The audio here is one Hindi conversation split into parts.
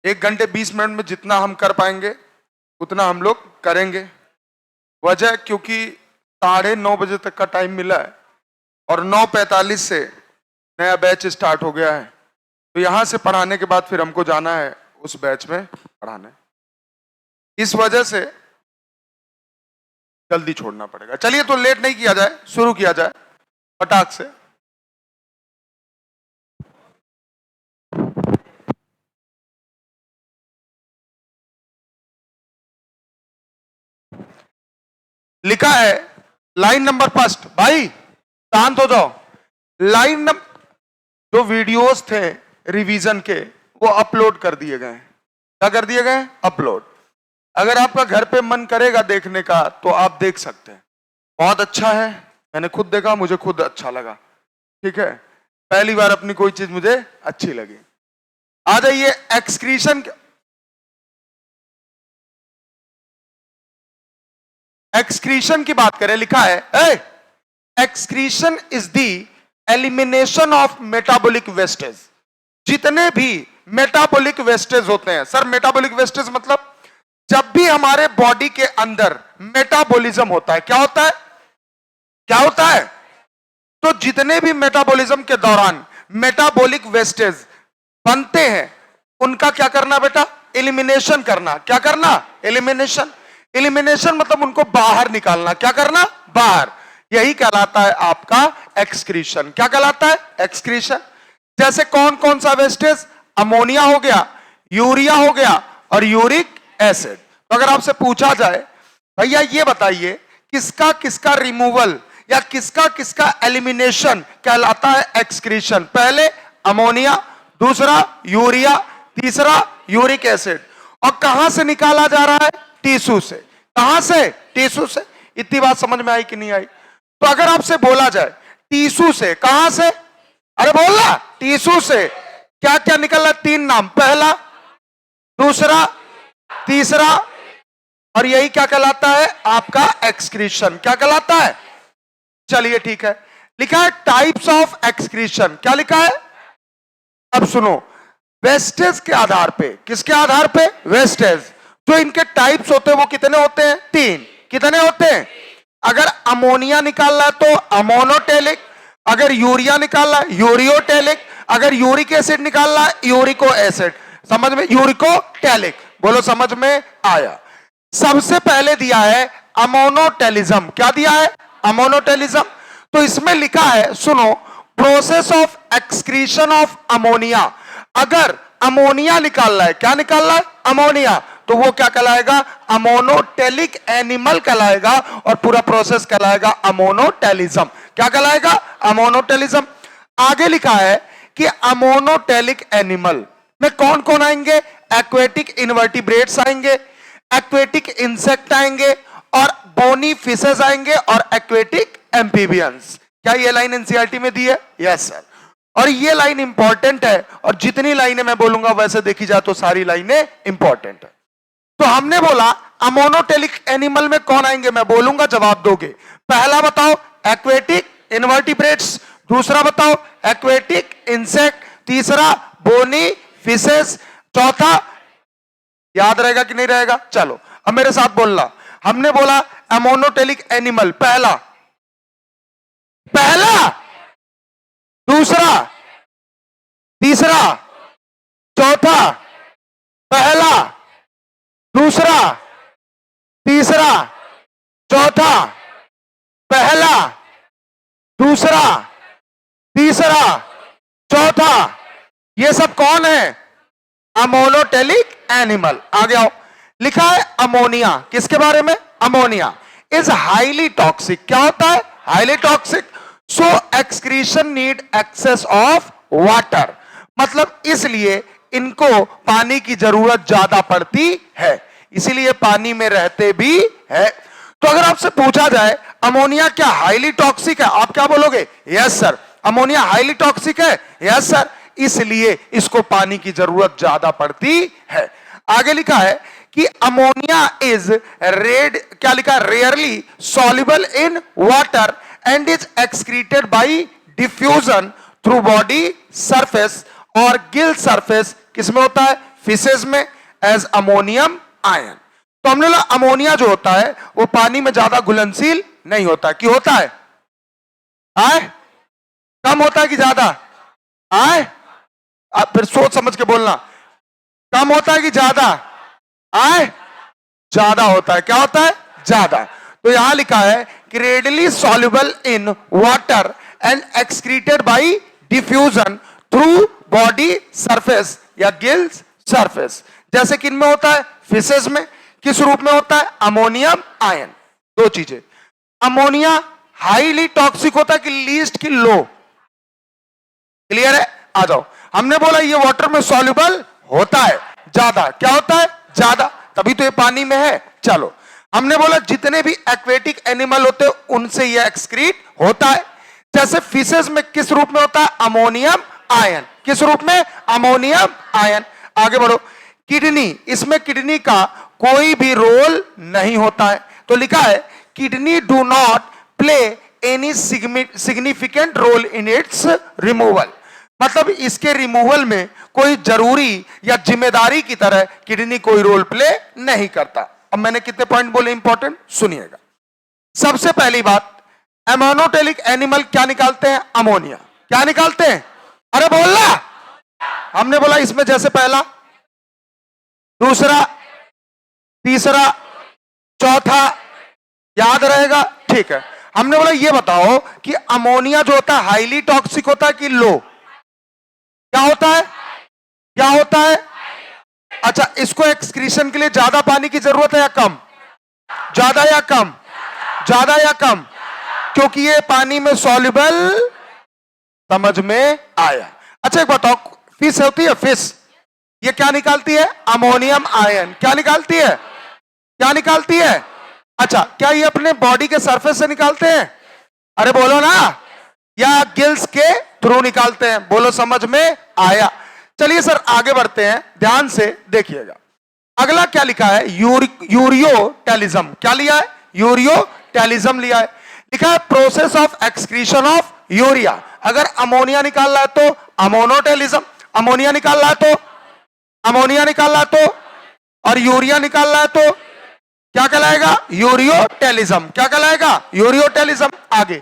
1 घंटे 20 मिनट में जितना हम कर पाएंगे उतना हम लोग करेंगे। वजह क्योंकि 9:30 बजे तक का टाइम मिला है और 9:45 से नया बैच स्टार्ट हो गया है, तो यहां से पढ़ाने के बाद फिर हमको जाना है उस बैच में पढ़ाने। इस वजह से जल्दी छोड़ना पड़ेगा। चलिए तो लेट नहीं किया जाए, शुरू किया जाए फटाक से। लिखा है लाइन नंबर फर्स्ट, भाई शांत हो जाओ। लाइन नंबर, जो वीडियोस थे रिवीजन के वो अपलोड कर दिए गए। क्या कर दिए गए? अपलोड। अगर आपका घर पे मन करेगा देखने का तो आप देख सकते हैं। बहुत अच्छा है, मैंने खुद देखा, मुझे खुद अच्छा लगा। ठीक है, पहली बार अपनी कोई चीज मुझे अच्छी लगी। आ जाइए एक्सक्रीशन की बात करें। लिखा है excretion is the elimination of metabolic wastage. जितने भी मेटाबॉलिक वेस्टेज होते हैं, सर मेटाबॉलिक वेस्टेज मतलब जब भी हमारे बॉडी के अंदर मेटाबॉलिज्म होता है, क्या होता है? क्या होता है? तो जितने भी मेटाबॉलिज्म के दौरान मेटाबॉलिक वेस्टेज बनते हैं उनका क्या करना बेटा? एलिमिनेशन करना। क्या करना? एलिमिनेशन। एलिमिनेशन मतलब उनको बाहर निकालना। क्या करना? बाहर। यही कहलाता है आपका एक्सक्रीशन। क्या कहलाता है? एक्सक्रीशन। जैसे कौन कौन सा वेस्टेज? अमोनिया हो गया, यूरिया हो गया और यूरिक एसिड। तो अगर आपसे पूछा जाए भैया ये बताइए किसका किसका रिमूवल या किसका किसका एलिमिनेशन कहलाता है एक्सक्रीशन? पहले अमोनिया, दूसरा यूरिया, तीसरा यूरिक एसिड। और कहां से निकाला जा रहा है? टिश्यू से। कहां से? टिश्यू से। इतनी बात समझ में आई कि नहीं आई? तो अगर आपसे बोला जाए टिश्यू से, कहां से? अरे बोलना, टिश्यू से क्या क्या निकला? 3 नाम, पहला, दूसरा, तीसरा, और यही क्या कहलाता है? आपका एक्सक्रीशन। क्या कहलाता है? चलिए ठीक है। लिखा है टाइप्स ऑफ एक्सक्रीशन। क्या लिखा है? अब सुनो, वेस्टेज के आधार पे। किसके आधार पे? वेस्टेज। जो इनके टाइप्स होते हैं वो कितने होते हैं? 3। कितने होते हैं? अगर अमोनिया निकालना है तो अमोनोटेलिक, अगर यूरिया निकालना है यूरियोटेलिक, अगर यूरिक एसिड निकालना है यूरिको एसिड। समझ में? यूरिकोटेलिक। बोलो समझ में आया? सबसे पहले दिया है अमोनोटेलिज्म। क्या दिया है? अमोनोटेलिज्म। तो इसमें लिखा है, सुनो, process of excretion of ammonia. अगर अमोनिया निकालना है, क्या निकालना है? अमोनिया, तो वो क्या कहलाएगा? अमोनोटेलिक एनिमल कहलाएगा और पूरा प्रोसेस कहलाएगा अमोनोटेलिज्म। क्या कहलाएगा? अमोनोटेलिज्म। आगे लिखा है कि अमोनोटेलिक एनिमल में कौन कौन आएंगे? एक्वेटिक इनवर्टिब्रेट्स आएंगे, एक्वेटिक इंसेक्ट आएंगे और बोनी फिशेस आएंगे और एक्वेटिक एम्फीबियंस। क्या ये लाइन एनसीईआरटी में दी है? Yes sir. और ये लाइन इंपॉर्टेंट है और जितनी लाइनें मैं बोलूंगा वैसे देखी जाए तो सारी लाइनें इंपॉर्टेंट है। तो हमने बोला अमोनोटेलिक एनिमल में कौन आएंगे, मैं बोलूंगा जवाब दोगे। पहला बताओ एक्वेटिक इनवर्टिब्रेट्स, दूसरा बताओ एक्वेटिक इंसेक्ट, तीसरा बोनी फिशेस, चौथा याद रहेगा कि नहीं रहेगा? चलो अब मेरे साथ बोलना। हमने बोला अमोनोटेलिक एनिमल, पहला, पहला, दूसरा, तीसरा, चौथा, पहला, दूसरा, तीसरा, चौथा, पहला, दूसरा, तीसरा, चौथा। ये सब कौन है? Ammonotelic animal. आगे आओ। लिखा है अमोनिया। किसके बारे में? Ammonia is highly toxic. क्या होता है? Highly toxic. So excretion need excess of water. मतलब इसलिए इनको पानी की जरूरत ज्यादा पड़ती है, इसीलिए पानी में रहते भी है। तो अगर आपसे पूछा जाए अमोनिया क्या हाईली टॉक्सिक है, आप क्या बोलोगे? Yes sir, ammonia highly toxic है। यस सर, इसलिए इसको पानी की जरूरत ज्यादा पड़ती है। आगे लिखा है कि अमोनिया इज रेड, क्या लिखा? Rarely soluble in water and is excreted by diffusion through body surface और गिल सरफेस। किसमें होता है? फिशेज में एज अमोनियम आयन। तो हमने बोला अमोनिया जो होता है वो पानी में ज्यादा घुलनशील नहीं होता। क्यों होता है? आए? कम होता है कि ज्यादा? आए? आप फिर सोच समझ के बोलना। कम होता है कि ज्यादा? आए? ज्यादा होता है। क्या होता है? ज्यादा। तो यहां लिखा है कि readily soluble in water and excreted by diffusion through body surface या गिल्स सरफेस। जैसे कि इनमें होता है फिशेज में। किस रूप में होता है? Ammonium ion. दो चीजें, अमोनिया हाईली टॉक्सिक होता है कि लीस्ट की लो? क्लियर है? आ जाओ। हमने बोला ये वाटर में सॉल्युबल होता है ज्यादा। क्या होता है? ज्यादा, तभी तो ये पानी में है। चलो, हमने बोला जितने भी एक्वेटिक एनिमल होते हैं उनसे ये एक्सक्रीट होता है। जैसे फिशेज में किस रूप में होता है? Ammonium ion. किस रूप में? Ammonium ion. आगे बढ़ो। किडनी, इसमें किडनी का कोई भी रोल नहीं होता है। तो लिखा है kidney do not play any significant role in its removal. मतलब इसके रिमूवल में कोई जरूरी या जिम्मेदारी की तरह किडनी कोई रोल प्ले नहीं करता। अब मैंने कितने पॉइंट बोले इंपॉर्टेंट, सुनिएगा। सबसे पहली बात, एमोनोटेलिक एनिमल क्या निकालते हैं? अमोनिया। क्या निकालते हैं? अरे बोलना। हमने बोला इसमें जैसे पहला, दूसरा, तीसरा, चौथा, याद रहेगा? ठीक है। हमने बोला ये बताओ कि अमोनिया जो होता है हाईली टॉक्सिक होता है कि लो? क्या होता है? क्या होता है? अच्छा, इसको एक्सक्रीशन के लिए ज्यादा पानी की जरूरत है या कम? ज्यादा या कम? ज्यादा या कम? क्योंकि ये पानी में सॉल्युबल। समझ में आया? अच्छा एक बताओ, फिश होती है, फिश, ये क्या निकालती है? Ammonium ion. क्या निकालती है? क्या निकालती है? अच्छा, क्या ये अपने बॉडी के सरफेस से निकालते हैं? अरे बोलो ना। या गिल्स के थ्रू निकालते हैं? बोलो, समझ में आया? चलिए सर आगे बढ़ते हैं, ध्यान से देखिएगा। अगला क्या लिखा है? यूरियोटेलिज्म। क्या लिया है? यूरियोटेलिज्म लिया है। लिखा है process of excretion of urea. अगर अमोनिया निकाल रहा है तो अमोनोटेलिज्म, अमोनिया निकाल रहा है तो अमोनिया निकाल रहा है तो, और यूरिया निकाल रहा है तो क्या कहलाएगा? यूरियोटेलिज्म। क्या कहलाएगा? यूरियोटेलिज्म। आगे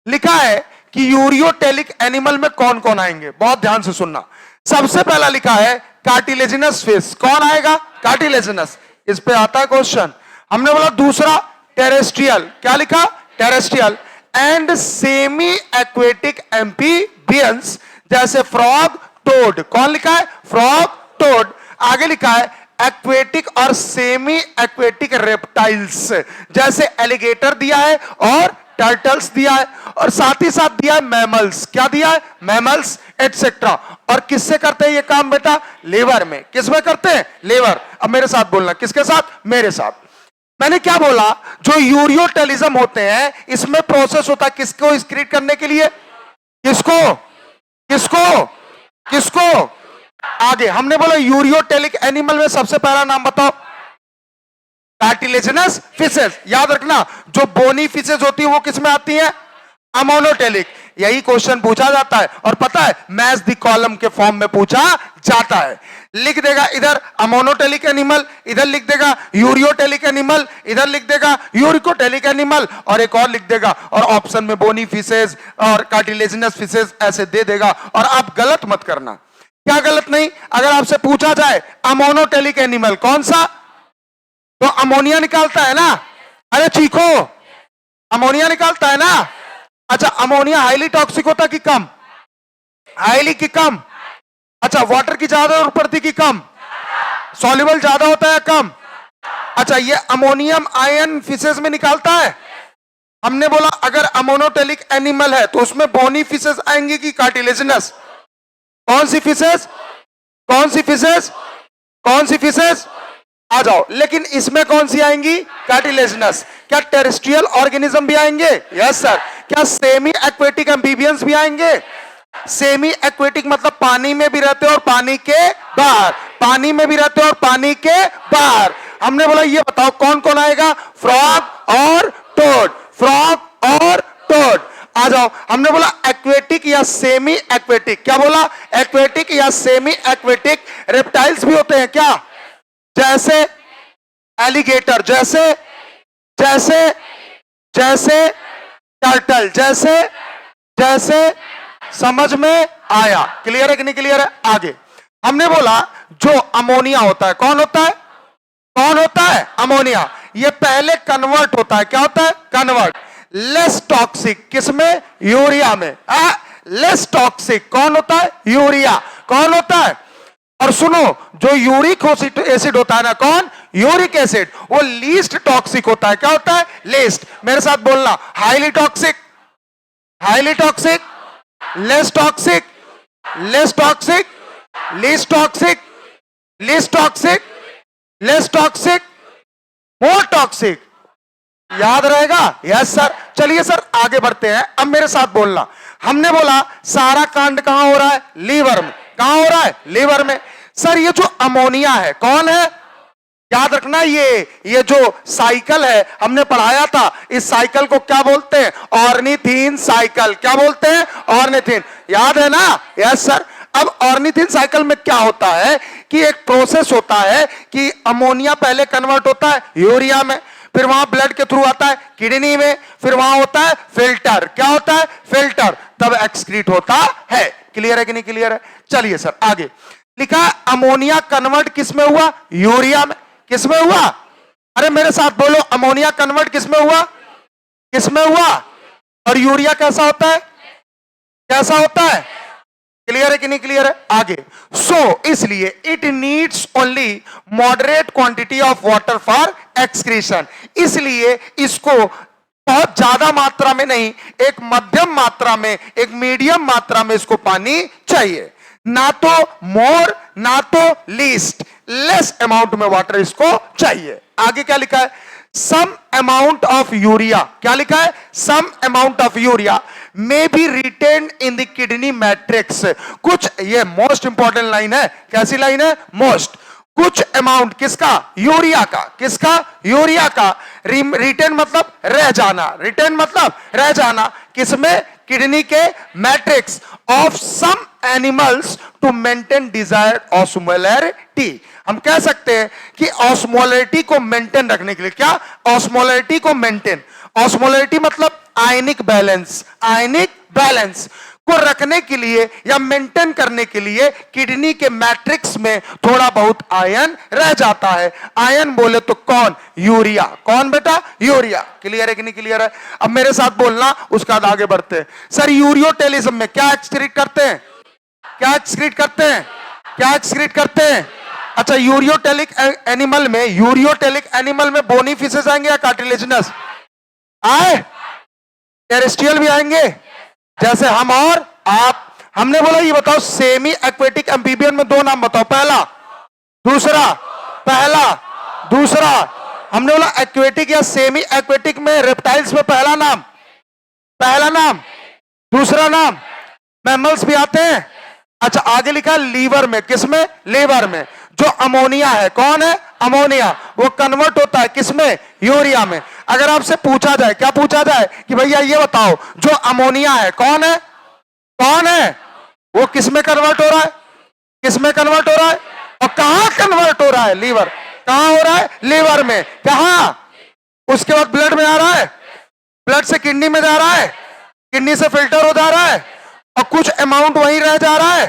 लिखा है कि यूरियोटेलिक एनिमल में कौन कौन आएंगे? बहुत ध्यान से सुनना। सबसे पहला लिखा है कार्टिलेजिनस फिश। कौन आएगा? कार्टिलेजिनस। इस पे आता है क्वेश्चन। हमने बोला दूसरा टेरेस्ट्रियल। क्या लिखा? Terrestrial. And semi aquatic amphibians जैसे फ्रॉग, टोड। कौन लिखा है? Frog, toad. आगे लिखा है एक्वेटिक और सेमी एक्वेटिक रेप्टाइल्स जैसे एलिगेटर दिया है और टर्टल्स दिया है, और साथ ही साथ दिया है मैमल्स। क्या दिया है? Mammals etcetera. और किससे करते हैं ये काम बेटा? लेवर में। किस में करते हैं? लेवर। अब मेरे साथ बोलना। किसके साथ? मेरे साथ। मैंने क्या बोला? जो यूरियोटेलिज्म होते हैं इसमें प्रोसेस होता है किसको एक्सक्रीट करने के लिए? किसको? किसको? किसको? आगे हमने बोला यूरियोटेलिक एनिमल में सबसे पहला नाम बताओ। Cartilaginous fishes. याद रखना, जो बोनी फिशेस होती है वो किस में आती है? अमोनोटेलिक। यही क्वेश्चन पूछा जाता है, और पता है मैच द कॉलम के फॉर्म में पूछा जाता है। लिख देगा इधर अमोनोटेलिक एनिमल, इधर लिख देगा यूरियोटेलिक एनिमल, इधर लिख देगा यूरिकोटेलिक एनिमल, और एक और लिख देगा, और ऑप्शन में बोनी फिशेस और कार्टिलेजिनस फिशेस ऐसे दे देगा। और आप गलत मत करना। क्या गलत नहीं? अगर आपसे पूछा जाए अमोनोटेलिक एनिमल कौन सा, तो अमोनिया निकालता है ना? अरे चीखो, अमोनिया निकालता है ना? अच्छा, अमोनिया हाईली टॉक्सिक होता कि कम? हाईली की कम? अच्छा, वाटर की ज्यादा और पड़ती की कम? सॉल्युबल ज्यादा होता है कम? अच्छा, ये अमोनियम आयन फिशेस में निकालता है। हमने बोला अगर अमोनोटेलिक एनिमल है तो उसमें बोनी फिशेस आएंगी कि कार्टिलेजिनस? कौन सी फिशेस? कौन सी फिशेस? कौन सी फिशेस? आ जाओ। लेकिन इसमें कौन सी आएंगी? कार्टिलेजिनस। क्या टेरेस्ट्रियल ऑर्गेनिज्म भी आएंगे? Yes sir. क्या सेमी एक्वेटिक एम्फीबियंस भी आएंगे? सेमी एक्वेटिक मतलब पानी में भी रहते और पानी के बाहर, पानी में भी रहते और पानी के बाहर। हमने बोला ये बताओ कौन कौन आएगा? फ्रॉग और टोड। फ्रॉग और टोड। आ जाओ, हमने बोला एक्वेटिक या सेमी एक्वेटिक, क्या बोला? एक्वेटिक या सेमी एक्वेटिक रेप्टाइल्स भी होते हैं क्या? जैसे एलिगेटर, जैसे जैसे जैसे टर्टल, जैसे जैसे समझ में आया? क्लियर है कि नहीं क्लियर है? आगे हमने बोला जो अमोनिया होता है, कौन होता है? कौन होता है? अमोनिया। ये पहले कन्वर्ट होता है, क्या होता है? कन्वर्ट। लेस टॉक्सिक किसमें? यूरिया में। लेस टॉक्सिक कौन होता है? यूरिया। कौन होता है? और सुनो, जो यूरिक एसिड होता है ना, कौन? यूरिक एसिड, वो लीस्ट टॉक्सिक होता है। क्या होता है? लीस्ट। मेरे साथ बोलना, highly toxic, highly toxic, less toxic, less toxic, least toxic, least toxic, less toxic, more toxic. याद रहेगा? Yes sir. चलिए सर आगे बढ़ते हैं। अब मेरे साथ बोलना, हमने बोला सारा कांड कहां हो रहा है? लीवर में। कहां हो रहा है? लीवर में। सर ये जो अमोनिया है, कौन है? याद रखना, ये जो साइकिल है हमने पढ़ाया था, इस साइकिल को क्या बोलते हैं? Ornithine cycle. क्या बोलते हैं? ऑर्निथीन। याद है ना? Yes sir. अब ऑर्निथीन साइकिल में क्या होता है कि एक प्रोसेस होता है कि अमोनिया पहले कन्वर्ट होता है यूरिया में, फिर वहां ब्लड के थ्रू आता है किडनी में, फिर वहां होता है फिल्टर। क्या होता है? फिल्टर। तब एक्सक्रीट होता है। क्लियर है कि नहीं क्लियर है? चलिए सर आगे लिखा है अमोनिया कन्वर्ट किसमें हुआ? यूरिया में। किसमें हुआ? अरे मेरे साथ बोलो, अमोनिया कन्वर्ट किसमें हुआ? किसमें हुआ? और यूरिया कैसा होता है? कैसा होता है? क्लियर है कि नहीं क्लियर है? आगे इसलिए it needs only moderate quantity of water for excretion. इसलिए इसको बहुत ज्यादा मात्रा में नहीं, एक मध्यम मात्रा में, एक मीडियम मात्रा में इसको पानी चाहिए। ना तो मोर ना तो लीस्ट, लेस अमाउंट में वाटर इसको चाहिए। आगे क्या लिखा है? Some amount of urea. क्या लिखा है? Some amount of urea may be retain in the kidney matrix. कुछ, ये मोस्ट इंपॉर्टेंट लाइन है। कैसी लाइन है? मोस्ट। कुछ अमाउंट किसका? यूरिया का। किसका? यूरिया का। रिटेन मतलब रह जाना, रिटेन मतलब रह जाना। किसमें? किडनी के matrix of some animals to maintain desired osmolarity. हम कह सकते हैं कि ऑस्मोलैरिटी को मेंटेन रखने के लिए, क्या? ऑस्मोलैरिटी को मेंटेन, ऑस्मोलैरिटी मतलब आयनिक बैलेंस, आयनिक बैलेंस को रखने के लिए या मेंटेन करने के लिए किडनी के मैट्रिक्स में थोड़ा बहुत आयन रह जाता है। आयन बोले तो कौन? यूरिया। कौन बेटा? यूरिया। क्लियर है कि नहीं क्लियर है? अब मेरे साथ बोलना, उसके बाद आगे बढ़ते हैं। सर यूरियोटेलिज्म में क्या एक्सक्रीट करते हैं? क्या एक्सक्रीट करते हैं? क्या एक्सक्रीट करते हैं? अच्छा, यूरियोटेलिक एनिमल में, यूरियोटेलिक एनिमल में बोनी फिशेस आएंगे या कार्टिलेजिनस आए? टेरेस्ट्रियल भी आएंगे, जैसे हम और आप। हमने बोला ये बताओ सेमी एक्वेटिक एम्फीबियन में दो नाम बताओ, पहला दूसरा, पहला दूसरा। हमने बोला एक्वेटिक या सेमी एक्वेटिक में रेप्टाइल्स में पहला नाम, पहला नाम, दूसरा नाम। मैमल्स भी आते हैं। अच्छा आगे लिखा लीवर में। किसमें? लीवर में। जो अमोनिया है, कौन है? अमोनिया, वो कन्वर्ट होता है किसमें? यूरिया में। अगर आपसे पूछा जाए, क्या पूछा जाए कि भैया ये बताओ जो अमोनिया है कौन है? कौन है? वो किसमें कन्वर्ट हो रहा है? किसमें कन्वर्ट हो रहा है? और कहां कन्वर्ट हो रहा है? लीवर। कहां हो रहा है? लीवर में। कहां? उसके बाद ब्लड में आ रहा है, ब्लड से किडनी में जा रहा है, किडनी से फिल्टर हो जा रहा है, और कुछ अमाउंट वहीं रह जा रहा है।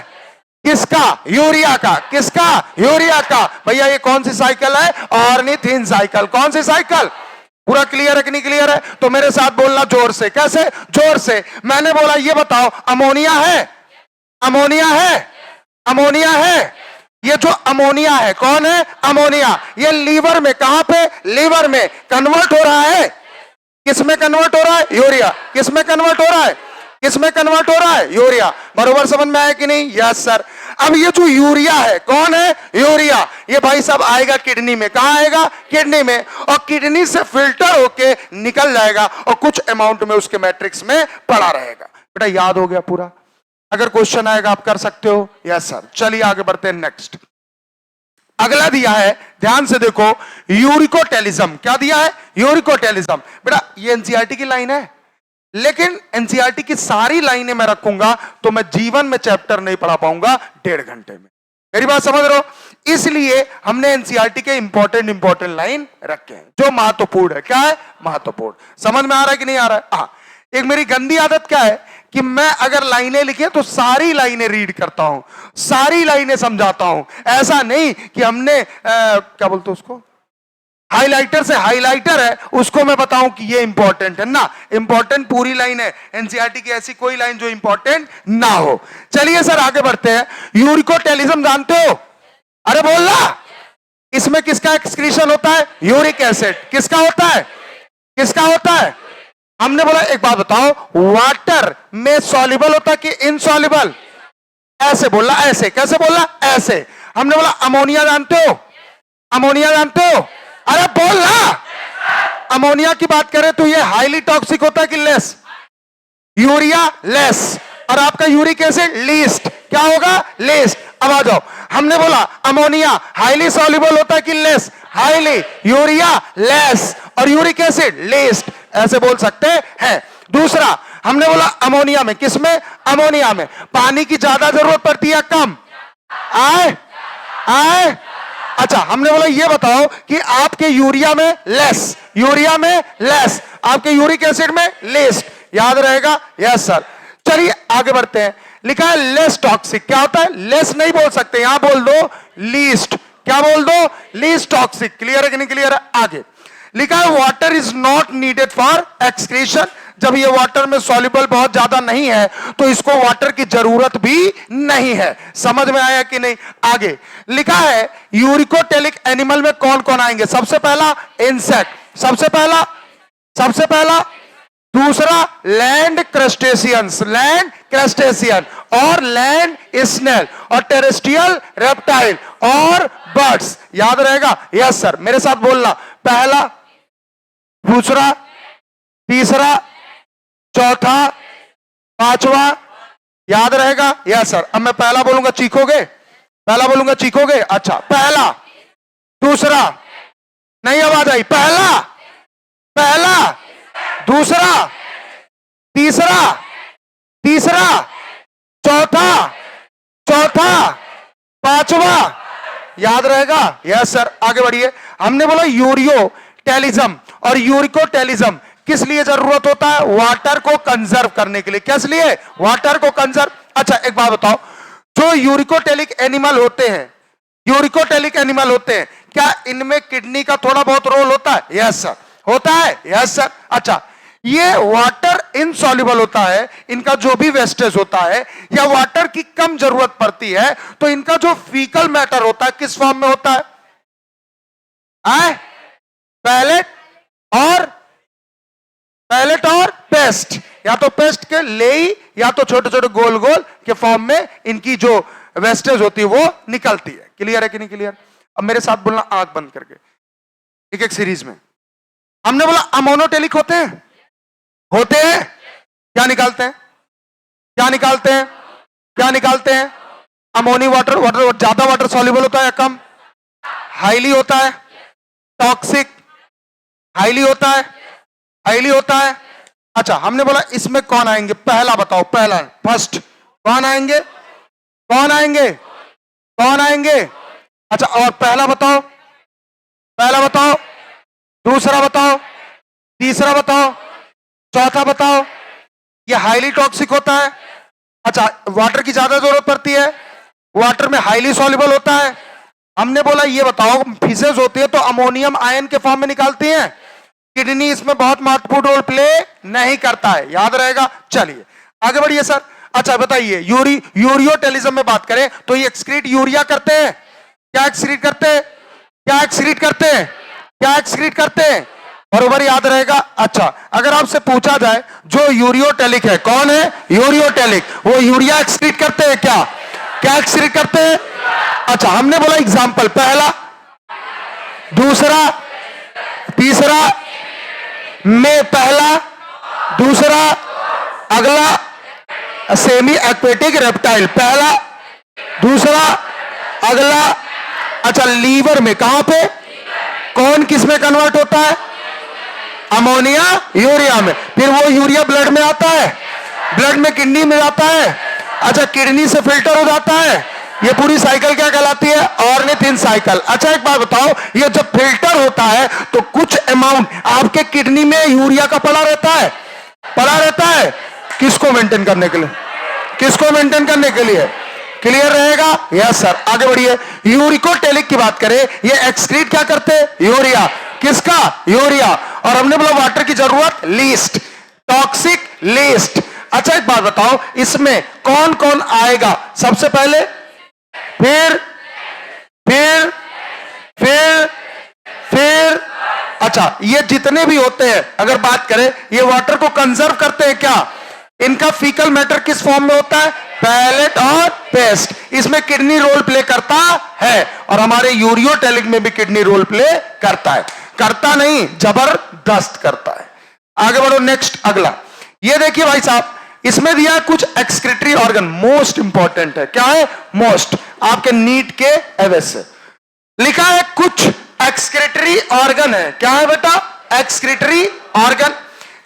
किसका? यूरिया का। किसका? यूरिया का। भैया ये कौन सी साइकिल है? Ornithine cycle. कौन सी साइकिल? पूरा क्लियर है कि नहीं क्लियर है? तो मेरे साथ बोलना जोर से। कैसे? जोर से। मैंने बोला ये बताओ अमोनिया है, अमोनिया है, अमोनिया है। ये जो अमोनिया है कौन है? अमोनिया। ये लीवर में, कहां पे? लीवर में कन्वर्ट हो रहा है। किसमें कन्वर्ट हो रहा है? यूरिया। किसमें कन्वर्ट हो रहा है? किसमें कन्वर्ट हो रहा है? यूरिया। बरोबर समझ में आया कि नहीं? Yes sir. अब ये जो यूरिया है कौन है? यूरिया। ये भाई साहब आएगा किडनी में। कहां आएगा? किडनी में। और किडनी से फिल्टर होके निकल जाएगा और कुछ अमाउंट में उसके मैट्रिक्स में पड़ा रहेगा। बेटा याद हो गया पूरा? अगर क्वेश्चन आएगा आप कर सकते हो। Yes sir. चलिए आगे बढ़ते हैं। नेक्स्ट अगला दिया है, ध्यान से देखो, यूरिकोटेलिज्म। क्या दिया है? यूरिकोटेलिज्म। बेटा ये एनसीईआरटी की लाइन है। लेकिन एनसीईआरटी की सारी लाइनें मैं रखूंगा तो मैं जीवन में चैप्टर नहीं पढ़ा पाऊंगा 1.5 घंटे में। मेरी बात समझ रहे हो? इसलिए हमने एनसीईआरटी के इंपॉर्टेंट लाइन रखे हैं जो महत्वपूर्ण है। क्या है? महत्वपूर्ण। समझ में आ रहा है कि नहीं आ रहा है? हाँ। एक मेरी गंदी आदत क्या है कि मैं अगर लाइनें लिखे तो सारी लाइनें रीड करता हूं, सारी लाइनें समझाता हूं। ऐसा नहीं कि हमने क्या बोलते उसको, हाइलाइटर से हाइलाइटर है उसको मैं बताऊं कि ये इंपॉर्टेंट है ना। इंपॉर्टेंट पूरी लाइन है। एनसीईआरटी की ऐसी कोई लाइन जो इंपॉर्टेंट ना हो। चलिए सर आगे बढ़ते हैं। यूरिकोटेलिज्म जानते हो? अरे बोलना। इसमें किसका एक्सक्रीशन होता है? Uric acid. किसका होता है? किसका होता है? हमने बोला एक बात बताओ, वाटर में सॉल्युबल होता है कि इनसॉल्युबल? ऐसे बोला, ऐसे कैसे बोला? ऐसे। हमने बोला अमोनिया जानते हो? अमोनिया जानते हो? अरे बोल ना। अमोनिया की बात करें तो ये हाईली टॉक्सिक होता है कि लेस? यूरिया लेस, और आपका यूरिक एसिड लीस्ट। क्या होगा? लीस्ट। अब आ जाओ, हमने बोला अमोनिया हाईली सॉल्युबल होता है कि लेस? हाईली। यूरिया लेस और यूरिक एसिड लीस्ट। ऐसे बोल सकते हैं। दूसरा हमने बोला अमोनिया में, किसमें? अमोनिया में पानी की ज्यादा जरूरत पड़ती है कम? आए आए। अच्छा हमने बोला ये बताओ कि आपके यूरिया में लेस, यूरिया में लेस, आपके यूरिक एसिड में लेस। याद रहेगा? Yes sir. चलिए आगे बढ़ते हैं। लिखा है लेस टॉक्सिक। क्या होता है? लेस नहीं बोल सकते, यहां बोल दो लीस्ट। क्या बोल दो? Least toxic. क्लियर है कि नहीं क्लियर है? आगे लिखा है water is not needed for excretion. जब ये वाटर में सॉल्युबल बहुत ज्यादा नहीं है तो इसको वाटर की जरूरत भी नहीं है। समझ में आया कि नहीं? आगे लिखा है यूरिकोटेलिक एनिमल में कौन कौन आएंगे? सबसे पहला इंसेक्ट, सबसे पहला। दूसरा लैंड क्रस्टेशियंस, लैंड क्रस्टेशियन, और लैंड स्नेल, और टेरेस्ट्रियल रेप्टाइल, और बर्ड्स। याद रहेगा? Yes sir. मेरे साथ बोलना, पहला, दूसरा, तीसरा, चौथा, पांचवा। याद रहेगा? Yes sir. अब मैं पहला बोलूंगा चीखोगे? पहला बोलूंगा चीखोगे? अच्छा, पहला, दूसरा, नहीं आवाज आई, पहला, दूसरा, तीसरा, चौथा, पांचवा। याद रहेगा? Yes sir. आगे बढ़िए। हमने बोला यूरियोटेलिज्म और यूरिकोटेलिज्म किस लिए जरूरत होता है? वाटर को कंजर्व करने के लिए। किस लिए? वाटर को कंजर्व। अच्छा एक बात बताओ, जो यूरिकोटेलिक एनिमल होते हैं, क्या इनमें किडनी का थोड़ा बहुत रोल होता है? Yes sir. होता है? Yes sir. अच्छा, ये वाटर इनसॉल्युबल होता है, इनका जो भी वेस्टेज होता है या वाटर की कम जरूरत पड़ती है तो इनका जो फीकल मैटर होता है किस फॉर्म में होता है? पैलेट और पेस्ट। या तो पेस्ट के लेई या तो छोटे छोटे गोल गोल के फॉर्म में इनकी जो वेस्टेज होती है वो निकलती है। क्लियर है कि नहीं क्लियर? अब मेरे साथ बोलना आंख बंद करके, एक एक सीरीज में। हमने बोला अमोनोटेलिक होते हैं। क्या निकालते हैं? अमोनी वाटर ज्यादा वाटर सॉल्युबल होता है या कम? हाईली होता है। टॉक्सिक हाईली होता है। अच्छा हमने बोला इसमें कौन आएंगे? पहला बताओ, पहला फर्स्ट कौन आएंगे? अच्छा, और पहला बताओ, दूसरा बताओ, तीसरा बताओ, चौथा बताओ। ये हाईली टॉक्सिक होता है। अच्छा, वाटर की ज्यादा जरूरत पड़ती है, वाटर में हाईली सॉल्युबल होता है। हमने बोला ये बताओ फिशेज होती है तो अमोनियम आयन के फॉर्म में निकालती हैं। किडनी इसमें बहुत महत्वपूर्ण रोल प्ले नहीं करता है। याद रहेगा? चलिए आगे बढ़िए सर। अच्छा बताइए, यूरियोटेलिज्म में बात करें तो ये एक्सक्रीट यूरिया करते हैं। क्या एक्सक्रीट करते हैं? बरोबर याद रहेगा। अच्छा, अगर आपसे पूछा जाए जो यूरियोटेलिक है, कौन है यूरियोटेलिक? वो यूरिया एक्सक्रीट करते हैं क्या एक्सक्रीट करते हैं? अच्छा, हमने बोला एग्जाम्पल, पहला, दूसरा, तीसरा में पहला, दूसरा, अगला सेमी एक्वेटिक रेप्टाइल, पहला, दूसरा, अगला। अच्छा, लीवर में कहां पे, कौन किस में कन्वर्ट होता है? अमोनिया यूरिया में, फिर वो यूरिया ब्लड में आता है, ब्लड में किडनी में जाता है, अच्छा किडनी से फिल्टर हो जाता है, ये पूरी साइकिल क्या कहलाती है? Ornithine cycle. अच्छा एक बात बताओ, ये जब फिल्टर होता है तो कुछ अमाउंट आपके किडनी में यूरिया का पड़ा रहता है, पड़ा रहता है, किसको मेंटेन करने के लिए? किसको मेंटेन करने के लिए? क्लियर रहेगा? Yes sir. आगे बढ़िए। यूरिकोटेलिक की बात करें, ये एक्सक्रीट क्या करते हैं? यूरिया। किसका? यूरिया। और हमने बोला वाटर की जरूरत लीस्ट, टॉक्सिक लीस्ट। अच्छा एक बात बताओ, इसमें कौन कौन आएगा? सबसे पहले, फिर फिर फिर फिर अच्छा ये जितने भी होते हैं, अगर बात करें, ये वाटर को कंजर्व करते हैं क्या? इनका फीकल मैटर किस फॉर्म में होता है? पैलेट और पेस्ट। इसमें किडनी रोल प्ले करता है, और हमारे यूरियोटेलिक में भी किडनी रोल प्ले करता है। करता नहीं, जबरदस्त करता है। आगे बढ़ो, नेक्स्ट अगला। ये देखिए भाई साहब, इसमें दिया है कुछ एक्सक्रीटरी ऑर्गन, मोस्ट इंपॉर्टेंट है। क्या है? मोस्ट, आपके नीट के एवज से लिखा है कुछ एक्सक्रीटरी ऑर्गन है। क्या है बेटा? एक्सक्रीटरी ऑर्गन,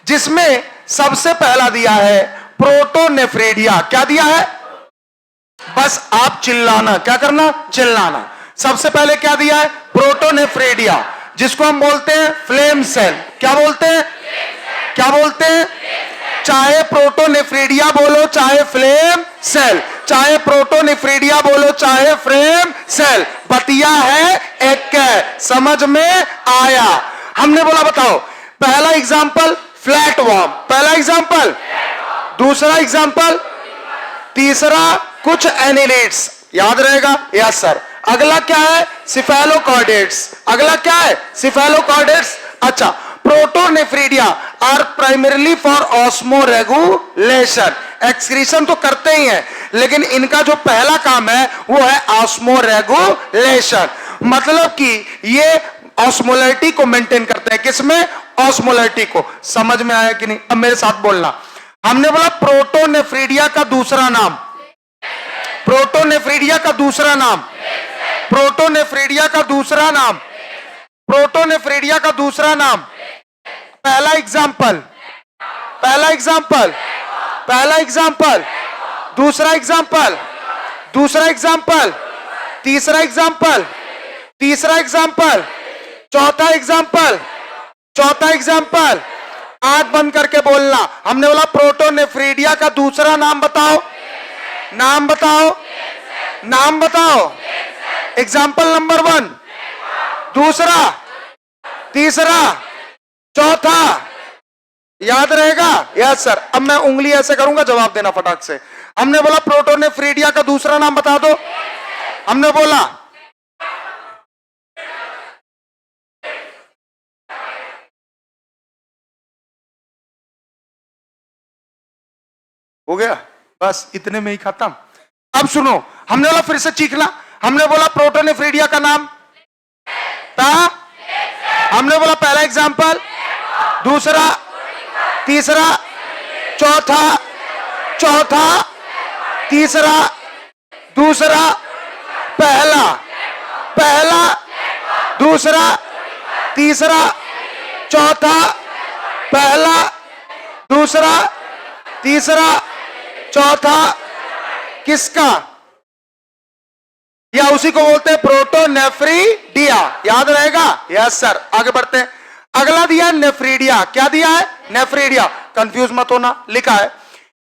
जिसमें सबसे पहला दिया है प्रोटोनेफ्रेडिया। क्या दिया है? बस आप चिल्लाना, क्या करना? चिल्लाना। सबसे पहले क्या दिया है? प्रोटोनेफ्रेडिया, जिसको हम बोलते हैं फ्लेम सेल। क्या बोलते हैं? क्या बोलते हैं? चाहे प्रोटोनेफ्रेडिया बोलो चाहे फ्लेम सेल, चाहे प्रोटोनेफ्रेडिया बोलो चाहे फ्लेम सेल, बतिया है एक है। समझ में आया? हमने बोला बताओ, पहला एग्जांपल फ्लैट वर्म, पहला एग्जांपल, दूसरा एग्जांपल, तीसरा कुछ एनिलेट्स। याद रहेगा? Yes sir. अगला क्या है? सिफेलोकॉर्डेट्स। अगला क्या है? सिफेलोकॉर्डेट्स। अच्छा, protonephridia are primarily for osmoregulation. Excretion तो करते ही हैं, लेकिन इनका जो पहला काम है वो है ऑस्मोरेगुलेशन। मतलब कि ये ऑस्मोलैरिटी को मेंटेन करते हैं। किसमें? ऑस्मोलैरिटी को। समझ में आया कि नहीं? अब मेरे साथ बोलना। हमने बोला प्रोटोनेफ्रीडिया का दूसरा नाम, प्रोटोनेफ्रीडिया का दूसरा नाम, प्रोटोनेफ्रीडिया का दूसरा नाम, प्रोटोनेफ्रीडिया का दूसरा नाम। पहला एग्जांपल, पहला एग्जांपल, पहला एग्जांपल, दूसरा एग्जांपल, दूसरा एग्जांपल, तीसरा एग्जांपल, तीसरा एग्जांपल, चौथा एग्जांपल, चौथा एग्जांपल। आंख बंद करके बोलना। हमने बोला प्रोटोनेफ्रीडिया का दूसरा नाम बताओ, नाम बताओ, नाम बताओ। एग्जांपल नंबर 1, दूसरा, तीसरा, चौथा। याद रहेगा? Yes sir. अब मैं उंगली ऐसे करूंगा, जवाब देना फटाक से। हमने बोला प्रोटोनेफ्रीडिया का दूसरा नाम बता दो। हमने बोला हो गया, बस इतने में ही खत्म। अब सुनो, हमने बोला, फिर से चीखना। हमने बोला प्रोटोनेफ्रीडिया का नाम था। हमने बोला पहला एग्जांपल, दूसरा, तीसरा, चौथा, चौथा, तीसरा, दूसरा, पहला, पहला, दूसरा, तीसरा, चौथा, पहला, दूसरा, तीसरा, चौथा। किसका? या उसी को बोलते हैं प्रोटोनेफ्रीडिया। याद रहेगा? Yes sir. आगे बढ़ते हैं। अगला दिया है नेफ्रीडिया। क्या दिया है? नेफ्रीडिया। कंफ्यूज मत होना, लिखा है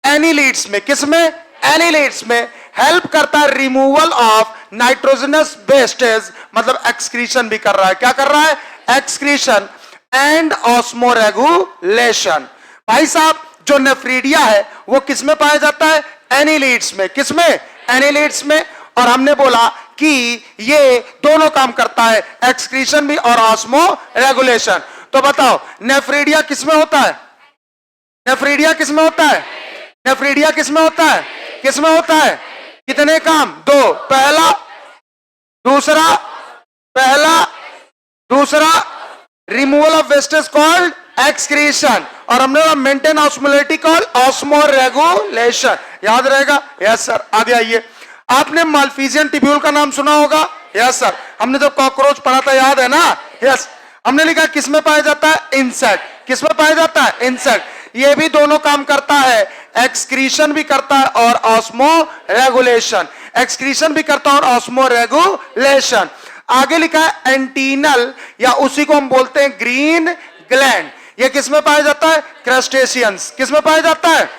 एनिलीड्स में। किसमें? एनिलीड्स में हेल्प करता है रिमूवल ऑफ नाइट्रोजनस वेस्टेज, मतलब एक्सक्रीशन भी कर रहा है। क्या कर रहा है? Excretion and osmoregulation. भाई साहब, जो नेफ्रीडिया है वो किसमें पाया जाता है? एनिलीड्स में। किसमें? एनिलीड्स में। और हमने बोला कि ये दोनों काम करता है, एक्सक्रीशन भी और ऑस्मो रेगुलेशन। तो बताओ नेफ्रीडिया किसमें होता है? नेफ्रीडिया किसमें होता है? नेफ्रीडिया किसमें होता है? किसमें होता है? कितने काम? 2। पहला, दूसरा, पहला, दूसरा, removal of wastage called excretion, और हमने मेंटेन ऑस्मोलैरिटी कॉल्ड ऑस्मोरेगुलेशन। याद रहेगा? Yes sir. आगे आइए। आपने मालफीजियन टिब्यूल का नाम सुना होगा? Yes sir. हमने जब कॉकरोच पढ़ा था, याद है ना? यस। हमने लिखा किसमें पाया जाता है? इंसेक्ट। किसमें पाया जाता है? इंसेक्ट। ये भी दोनों काम करता है, एक्सक्रीशन भी करता है और ऑस्मो रेगुलेशन। एक्सक्रीशन भी करता है और ऑस्मो रेगुलेशन। आगे लिखा है एंटीनल, या उसी को हम बोलते हैं ग्रीन ग्लैंड। ये किसमें पाया जाता है? क्रस्टेशियंस। किसमें पाया जाता है?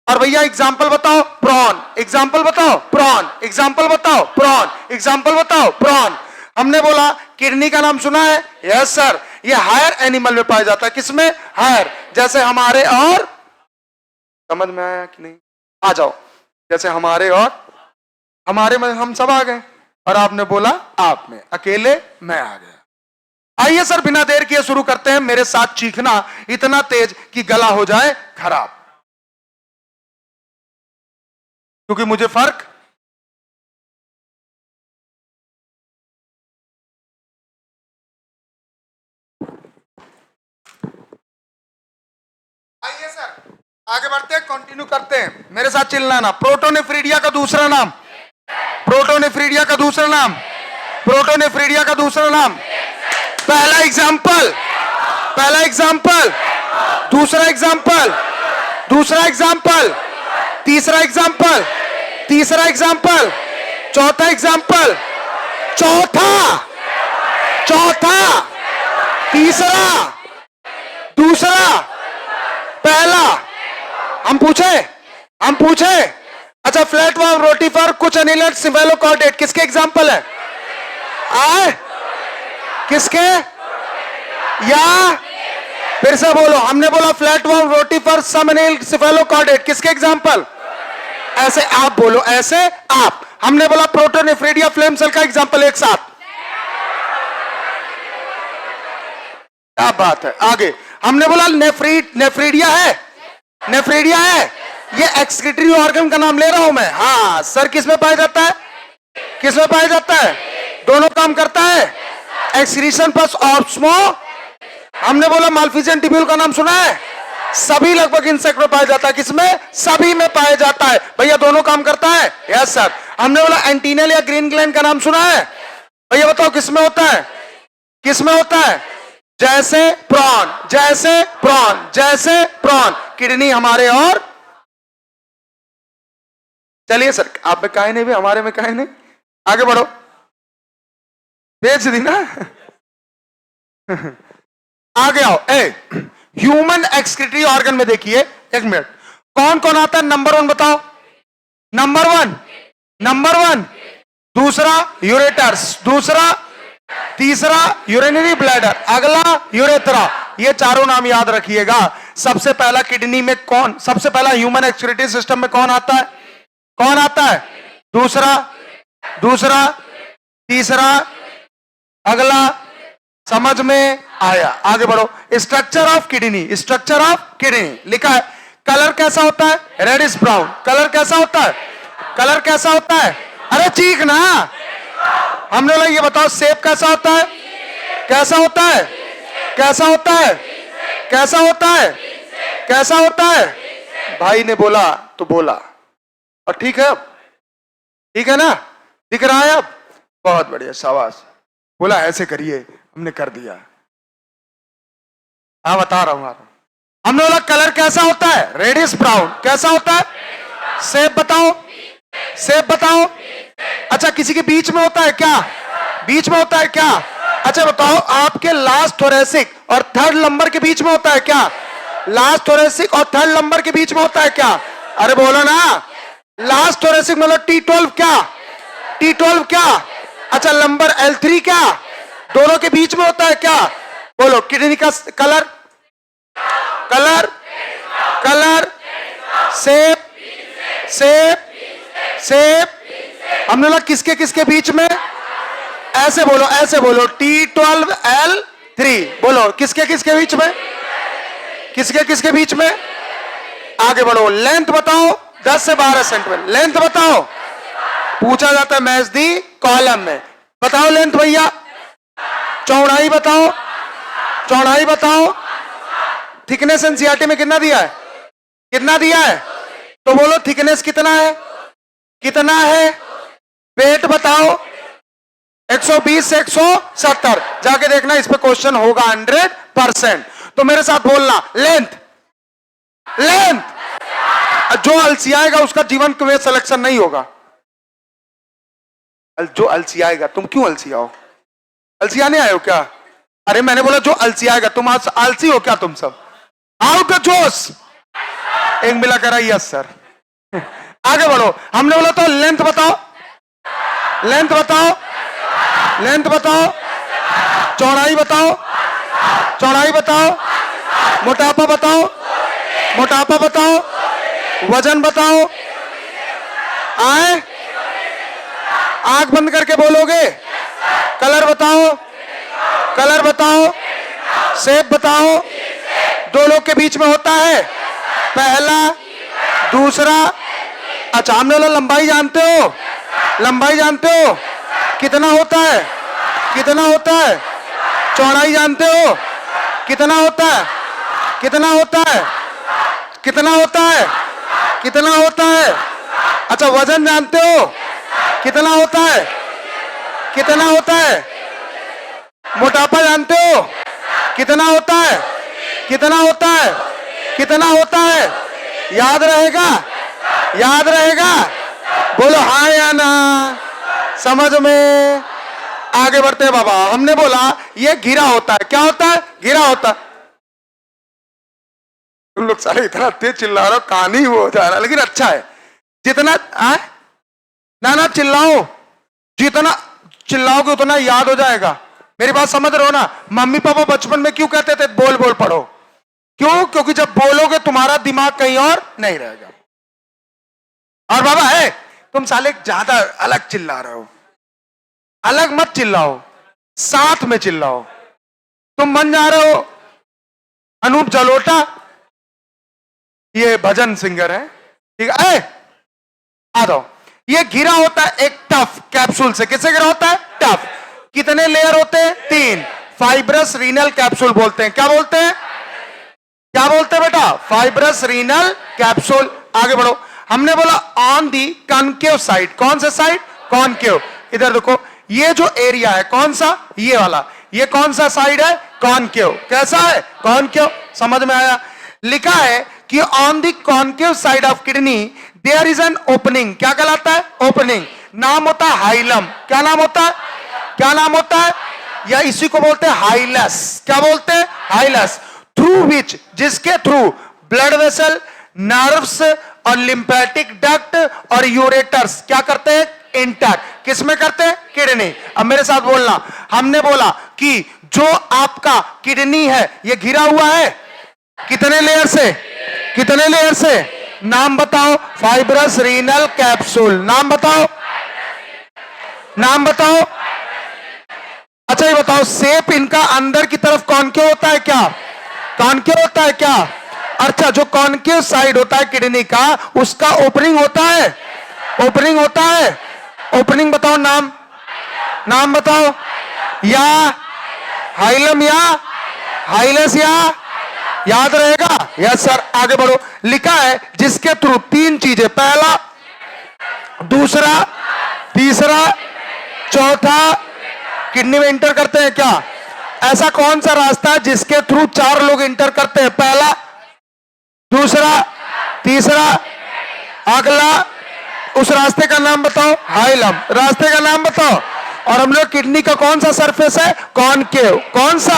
और भैया एग्जाम्पल बताओ, प्रॉन। एग्जाम्पल बताओ, प्रॉन। एग्जाम्पल बताओ, प्रॉन। एग्जाम्पल बताओ, प्रॉन। हमने बोला किडनी का नाम सुना है? Yes sir. ये हायर एनिमल में पाया जाता है। किसमें? हायर। जैसे हमारे और, समझ में आया कि नहीं? आ जाओ। जैसे हमारे और, हमारे में हम सब आ गए, और आपने बोला आप में, अकेले मैं आ गया। आइए सर बिना देर किए शुरू करते हैं। मेरे साथ चीखना इतना तेज कि गला हो जाए खराब, क्योंकि मुझे फर्क आइए सर आगे बढ़ते हैं, कंटिन्यू करते हैं। मेरे साथ चिल्लाना। प्रोटोनेफ्रीडिया का दूसरा नाम, प्रोटोनेफ्रीडिया का दूसरा नाम, प्रोटोनेफ्रीडिया का दूसरा नाम। पहला एग्जांपल, पहला एग्जांपल, दूसरा एग्जांपल, दूसरा एग्जांपल, तीसरा एग्जांपल, तीसरा एग्जांपल, चौथा एग्जांपल, चौथा, चौथा, तीसरा, दूसरा, पहला। हम पूछे अच्छा, फ्लैटवर्म, रोटीफर, कुछ अनिलेट, सिफेलोकॉर्डेट किसके एग्जांपल है? आए किसके? या फिर से बोलो। हमने बोला फ्लैटवर्म, रोटीफर, समनेल, सिफेलोकॉर्डेट किसके एग्जांपल? ऐसे आप बोलो, ऐसे आप। हमने बोला प्रोटोनेफ्रीडिया, फ्लेम सेल का एग्जांपल एक साथ। क्या बात है। आगे हमने बोला नेफ्रीडिया है, नेफ्रीडिया है। ये एक्सक्रीटरी ऑर्गन का नाम ले रहा हूं मैं। हाँ सर, किसमें पाया जाता है? किसमें पाया जाता है? दोनों काम करता है, एक्सक्रीशन प्लस ऑस्मो। हमने बोला माल्फिजियन ट्यूब्यूल का नाम सुना है? सभी लगभग इंसेक्ट में पाया जाता है। किसमें? सभी में पाया जाता है। भैया दोनों काम करता है? Yes sir. हमने बोला एंटीनल या ग्रीन ग्लैंड का नाम सुना है? भैया बताओ किसमें होता है? किसमें होता है? जैसे प्रॉन, जैसे प्रॉन, जैसे प्रॉन। किडनी हमारे और, चलिए सर आप में काहे नहीं भी, हमारे में काहे नहीं। आगे बढ़ो, भेज दी ना। आगे आओ। ह्यूमन एक्सक्रीटरी ऑर्गन में देखिए, एक मिनट, कौन कौन आता है? नंबर वन बताओ। Number one, number one. दूसरा यूरेटर्स, दूसरा, तीसरा यूरिनरी ब्लैडर, अगला यूरेथ्रा। ये चारों नाम याद रखिएगा। सबसे पहला किडनी में कौन, सबसे पहला ह्यूमन एक्सक्रीटरी सिस्टम में कौन आता है? कौन आता है? दूसरा, दूसरा, तीसरा, अगला। समझ में आया? आगे बढ़ो। Structure of kidney, structure of kidney लिखा है। कलर कैसा होता है? Reddish brown. कलर कैसा होता है? कलर कैसा होता है? अरे चीख ना। हमने बोला ये बताओ शेप कैसा होता है? कैसा होता है? कैसा होता है? कैसा होता है? कैसा होता है? भाई ने बोला तो बोला, और ठीक है अब, ठीक है ना? दिख रहा है अब? बहुत बढ़िया, शाबाश। बोला ऐसे करिए, हमने कर दिया। हाँ बता रहा हूं। हमने बोला कलर कैसा होता है? Reddish brown. कैसा होता है? शेप बताओ, शेप बताओ। अच्छा किसी के बीच में होता है क्या? बीच में होता है क्या? अच्छा बताओ, आपके लास्ट थोरेसिक और थर्ड लंबर के बीच में होता है क्या? लास्ट थोरेसिक और थर्ड लंबर के बीच में होता है क्या? अरे बोलो ना। लास्ट थोरेसिक मतलब T12 क्या? T12 क्या? अच्छा लंबर L3 क्या? दोनों के बीच में होता है क्या? बोलो। किडनी का colour, colour, colour, shape, shape, shape. हमने बोला किसके किसके बीच में? ऐसे बोलो, ऐसे बोलो। T12 L3 बोलो। किसके किसके बीच में? किसके किसके बीच में? आगे बढ़ो। लेंथ बताओ 10 से 12 सेंटीमीटर। लेंथ बताओ। पूछा जाता है मैच दी कॉलम में। बताओ लेंथ भैया। चौड़ाई बताओ, चौड़ाई बताओ। थिकनेस एनसीईआरटी में कितना दिया है? कितना दिया है? तो बोलो थिकनेस कितना है? कितना है? वेट बताओ। 120 से 170। जाके देखना, इस पे क्वेश्चन होगा 100%। तो मेरे साथ बोलना, लेंथ। लेंथ। जो अलसियाएगा उसका जीवन में सिलेक्शन नहीं होगा। जो अलसियाएगा, तुम क्यों अलसियाओ? अलसियाने आए हो क्या? अरे मैंने बोला जो अलसियाएगा, तुम आज आलसी हो क्या तुम सब? आउट द जोश। एक मिला करा, यस सर। आगे बढ़ो। हमने बोला तो लेंथ बताओ, लेंथ बताओ, लेंथ बताओ, चौड़ाई बताओ, चौड़ाई बताओ, मोटापा बताओ, मोटापा बताओ, वजन बताओ। आए, आंख बंद करके बोलोगे। कलर बताओ, कलर बताओ, शेप बताओ। दो लोग के बीच में होता है, पहला, दूसरा। अच्छा, हमने बोला लंबाई जानते हो? लंबाई जानते हो? कितना होता है? कितना होता है? चौड़ाई जानते हो? कितना होता है? कितना होता है? कितना होता है? कितना होता है? अच्छा, वजन जानते हो? कितना होता है? कितना होता है? मोटापा जानते हो? कितना होता है? कितना होता है? कितना होता है? याद रहेगा? याद रहेगा? बोलो हाँ या ना। समझ में? आगे बढ़ते हैं बाबा। हमने बोला ये घिरा होता है। क्या होता है? घिरा होता है। तुम लोग सारे इतना तेज चिल्ला रहे हो, कहानी वो हो जा रहा है, लेकिन अच्छा है। जितना ना ना चिल्लाओ, जितना चिल्लाओगे उतना याद हो जाएगा। मेरी बात समझ रहे हो ना? मम्मी पापा बचपन में क्यों कहते थे बोल बोल पढ़ो? क्यों? क्योंकि जब बोलोगे तुम्हारा दिमाग कहीं और नहीं रहेगा। और बाबा है, तुम साले ज्यादा अलग चिल्ला रहे हो। अलग मत चिल्लाओ, साथ में चिल्लाओ। तुम बन जा रहे हो अनूप जलोटा, ये भजन सिंगर है, ठीक है? आ जाओ। ये घिरा होता है एक टफ कैप्सूल से। किससे घिरा होता है? टफ। कितने लेयर होते हैं? 3। फाइब्रस रीनल कैप्सूल बोलते हैं। क्या बोलते हैं? क्या बोलते हैं बेटा? Fibrous renal capsule. आगे बढ़ो। हमने बोला ऑन दी कॉनकेव साइड। कौन से साइड? कॉनकेव। इधर देखो, ये जो एरिया है कौन सा? ये वाला। ये कौन सा साइड है? कॉनकेव। कैसा है? कॉनकेव। समझ में आया? लिखा है कि on the concave side of kidney there is an opening. क्या कहलाता है? ओपनिंग। नाम होता है हाइलम। क्या नाम होता है? क्या नाम होता है? या इसी को बोलते हैं हाइलस। क्या बोलते हैं? हाइलस। थ्रू विच, जिसके थ्रू ब्लड वेसल, नर्व्स और लिम्फेटिक डक्ट और यूरेटर्स क्या करते हैं? इंटैक्ट। किसमें करते हैं? किडनी। अब मेरे साथ बोलना। हमने बोला कि जो आपका किडनी है ये घिरा हुआ है कितने लेयर से? कितने लेयर से? नाम बताओ। Fibrous renal capsule. नाम बताओ, नाम बताओ। अच्छा ये बताओ, शेप इनका अंदर की तरफ कॉनकेव होता है क्या? कॉनकेव होता है क्या? अच्छा, जो कॉनकेव साइड होता है किडनी का, उसका ओपनिंग होता है? ओपनिंग होता है। ओपनिंग बताओ। नाम, नाम बताओ। या हाइलम या हाइलस या याद रहेगा? Yes sir. आगे बढ़ो। लिखा है जिसके थ्रू 3 चीजें, पहला, दूसरा, तीसरा, चौथा किडनी में इंटर करते हैं क्या? ऐसा कौन सा रास्ता है जिसके थ्रू 4 लोग इंटर करते हैं? पहला, दूसरा, तीसरा, अगला। उस रास्ते का नाम बताओ। हाइलम। रास्ते का नाम बताओ। और हम लोग किडनी का कौन सा सरफेस है? कॉनकेव। कौन सा?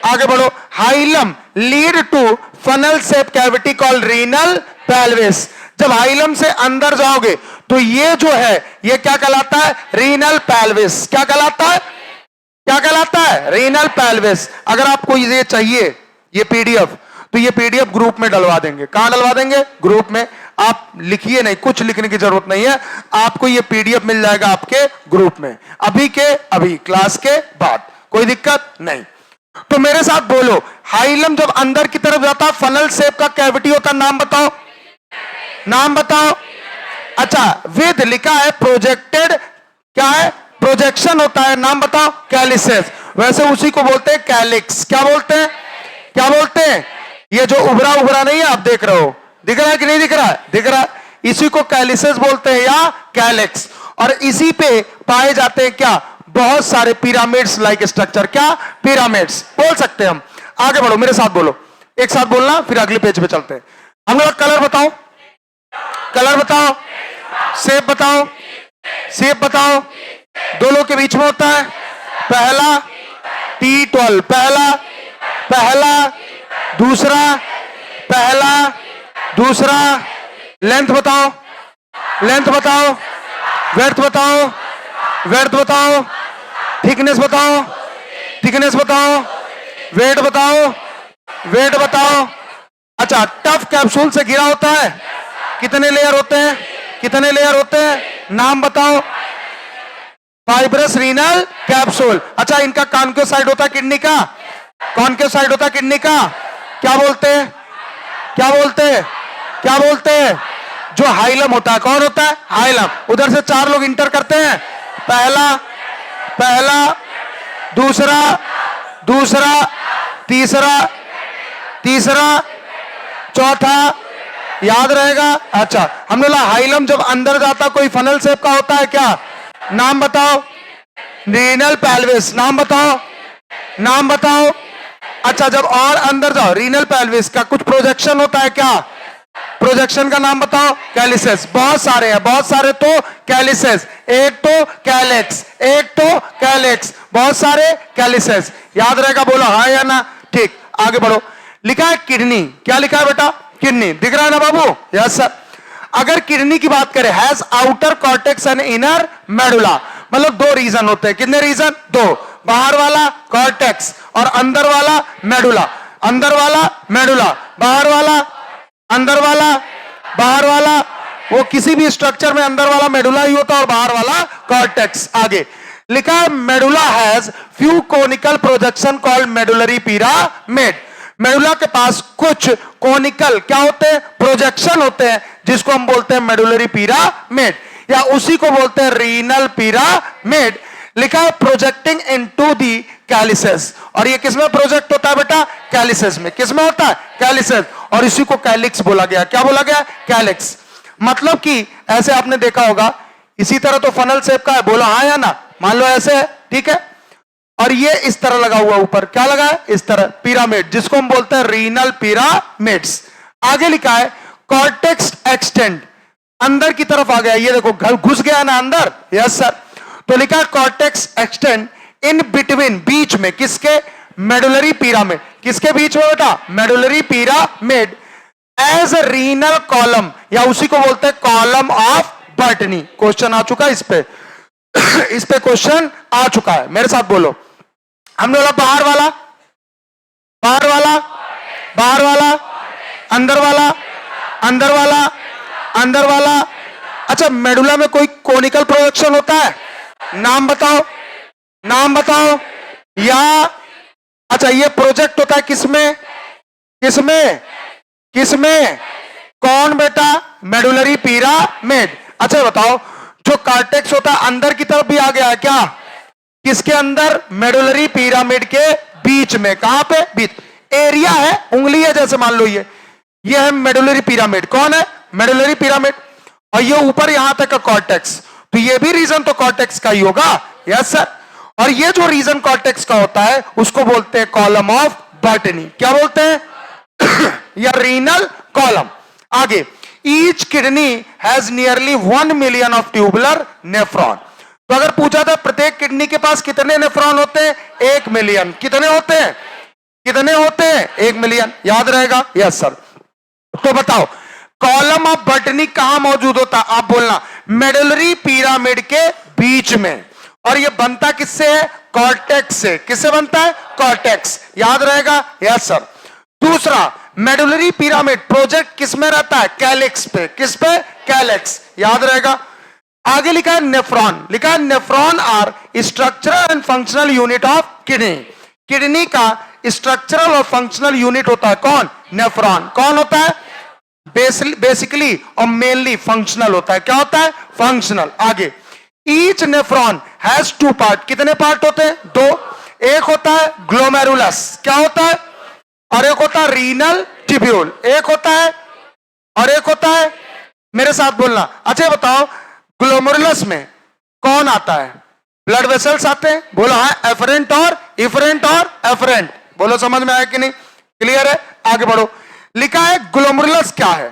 आगे बढ़ो। Hilum lead to funnel shape cavity called renal pelvis. जब हाइलम से अंदर जाओगे तो ये जो है ये क्या कहलाता है? Renal pelvis. क्या कहलाता है? क्या कहलाता है? Renal pelvis. अगर आपको ये चाहिए ये पीडीएफ, तो ये पीडीएफ ग्रुप में डलवा देंगे। कहां डलवा देंगे? ग्रुप में। आप लिखिए नहीं, कुछ लिखने की जरूरत नहीं है, आपको ये पीडीएफ मिल जाएगा आपके ग्रुप में, अभी के अभी, क्लास के बाद। कोई दिक्कत नहीं। तो मेरे साथ बोलो, हाइलम जब अंदर की तरफ जाता है फनल शेप का कैविटी होता है। नाम बताओ, नाम बताओ। अच्छा, विद लिखा है प्रोजेक्टेड, क्या है? प्रोजेक्शन होता है। नाम बताओ। कैलिसेस। वैसे उसी को बोलते हैं कैलिक्स। क्या बोलते हैं? क्या बोलते हैं? ये जो उभरा उभरा नहीं है, आप देख रहे हो, दिख रहा है कि नहीं दिख रहा है? दिख रहा है। इसी को कैलिसेस बोलते हैं या कैलिक्स। और इसी पे पाए जाते हैं क्या? बहुत सारे पिरामिड्स लाइक स्ट्रक्चर। क्या? पिरामिड्स बोल सकते हैं हम। आगे बढ़ो, मेरे साथ बोलो, एक साथ बोलना, फिर अगले पेज पे चलते हैं। हम लोग कलर बताओ, कलर बताओ, शेप बताओ, शेप बताओ, दोनों के बीच में होता है पहला T12, पहला पहला दूसरा पहला दूसरा, लेंथ बताओ, लेंथ बताओ, वेड्थ बताओ, वेड्थ बताओ, थिकनेस बताओ, थिकनेस बताओ, वेट बताओ, वेट बताओ। अच्छा, टफ कैप्सूल से घिरा होता है, कितने लेयर होते हैं, कितने लेयर होते हैं, नाम बताओ। Fibrous renal capsule. अच्छा, इनका कॉन्केव साइड होता है किडनी का, कॉन्केव साइड होता है किडनी का, क्या बोलते हैं, क्या बोलते हैं, क्या बोलते हैं, जो हाइलम होता है, कौन होता है, हाइलम। उधर से 4 लोग इंटर करते हैं, पहला पहला दूसरा दूसरा तीसरा तीसरा चौथा, याद रहेगा। अच्छा, हमने बोला हाइलम जब अंदर जाता कोई फनल शेप का होता है, क्या नाम बताओ, रीनल पेल्विस, नाम बताओ, नाम बताओ। अच्छा, जब और अंदर जाओ रीनल पेल्विस का कुछ प्रोजेक्शन होता है, क्या प्रोजेक्शन का नाम बताओ, कैलिसेस। बहुत सारे हैं, बहुत सारे, तो कैलिसेस, एक तो कैलेक्स, एक तो कैलेक्स, बहुत सारे कैलिसेस, याद रहेगा, बोलो हाँ या ना। ठीक, आगे बढ़ो। लिखा है किडनी, क्या लिखा है बेटा, किडनी, दिख रहा है ना बाबू, यस सर। अगर किडनी की बात करें, has outer cortex and inner medulla, मतलब 2 रीजन होते हैं, कितने रीजन, 2, बाहर वाला कॉर्टेक्स और अंदर वाला मेडुला, अंदर वाला मेडुला, बाहर वाला, अंदर वाला, बाहर वाला। वो किसी भी स्ट्रक्चर में अंदर वाला मेडुला ही होता है और बाहर वाला कॉर्टेक्स। आगे लिखा है medulla has few conical projection called medullary pyramid. Medulla के पास कुछ कोनिकल क्या होते हैं, प्रोजेक्शन होते हैं, जिसको हम बोलते हैं मेडुलरी पिरामिड, या उसी को बोलते हैं रीनल पिरामिड। लिखा है प्रोजेक्टिंग इनटू दी कैलिसेस, और ये किसमें प्रोजेक्ट होता है बेटा, कैलिसेस में। किसमें होता है, कैलिसेस, और इसी को कैलिक्स बोला गया। क्या बोला गया, कैलिक्स। मतलब कि ऐसे आपने देखा होगा, इसी तरह तो फनल शेप का है, बोला हाँ या ना, मान लो ऐसे है, ठीक है, और ये इस तरह लगा हुआ ऊपर, क्या लगा है, इस तरह, पिरामिड, जिसको हम बोलते हैं रीनल पिरामिड्स। आगे लिखा है कॉर्टेक्स एक्सटेंड, अंदर की तरफ आ गया, ये देखो घुस गया ना अंदर, यस सर। तो लिखा है कॉर्टेक्स एक्सटेंड इन बिटवीन, बीच में, किसके, मेडुलरी पिरामिड, किसके बीच में बेटा, medullary pyramid, as a renal column, या उसी को बोलते हैं कॉलम ऑफ बर्टनी। क्वेश्चन आ चुका है इस पे इस पे क्वेश्चन आ चुका है, मेरे साथ बोलो। हमने बोला बाहर वाला, बाहर वाला, बाहर वाला, अंदर वाला, अंदर वाला, अंदर वाला। अच्छा, मेडुला में कोई कोनिकल प्रोजेक्शन होता है, नाम बताओ, नाम बताओ। या अच्छा, ये प्रोजेक्ट होता है किसमें, किसमें, किसमें, कौन बेटा, मेडुलरी पिरामिड। अच्छा बताओ, जो कॉर्टेक्स होता है अंदर की तरफ भी आ गया है क्या, किसके अंदर, मेडुलरी पिरामिड के बीच में, कहां पे, बीच, एरिया है, उंगली है जैसे, मान लो ये है मेडुलरी पिरामिड, कौन है, मेडुलरी पिरामिड, और ये ऊपर यहां तक का कॉर्टेक्स, तो ये भी रीजन तो कॉर्टेक्स का ही होगा, यस सर। और ये जो रीजन कॉर्टेक्स का होता है उसको बोलते हैं कॉलम ऑफ बर्टनी, क्या बोलते हैं या रीनल कॉलम। आगे, each kidney has nearly 1 million of tubular nephron. तो अगर पूछा था प्रत्येक किडनी के पास कितने नेफ्रॉन होते हैं, 1 मिलियन। कितने होते हैं, कितने होते हैं, 1 मिलियन, याद रहेगा, यस सर। तो बताओ कॉलम ऑफ बर्टनी कहां मौजूद होता है, आप बोलना, मेडुलरी पिरामिड के बीच में, और ये बनता किससे है, कॉर्टेक्स से। किससे बनता है, कॉर्टेक्स, याद रहेगा, यस सर। दूसरा, मेडुलरी पिरामिड प्रोजेक्ट किसमें रहता है, कैलिक्स पे, किस पे, कैलिक्स, याद रहेगा। आगे लिखा है नेफ्रॉन, लिखा है nephron are structural and functional unit of kidney. Kidney का स्ट्रक्चरल और फंक्शनल यूनिट होता है कौन, नेफ्रॉन। कौन होता है, बेसिकली और मेनली फंक्शनल होता है, क्या होता है, फंक्शनल। आगे, ईच नेफ्रॉन हैज 2 पार्ट, कितने पार्ट होते हैं, 2। एक होता है ग्लोमेरुलस, क्या होता है, और एक होता है रीनल ट्यूब्यूल, एक होता है और एक होता है, मेरे साथ बोलना। अच्छा बताओ, ग्लोमेरुलस में कौन आता है, ब्लड वेसल्स आते हैं, बोलो हाँ, एफरेंट और इफरेंट और एफरेंट, बोलो समझ में आया कि नहीं? क्लियर है? आगे बढ़ो। लिखा है ग्लोमेरुलस क्या है?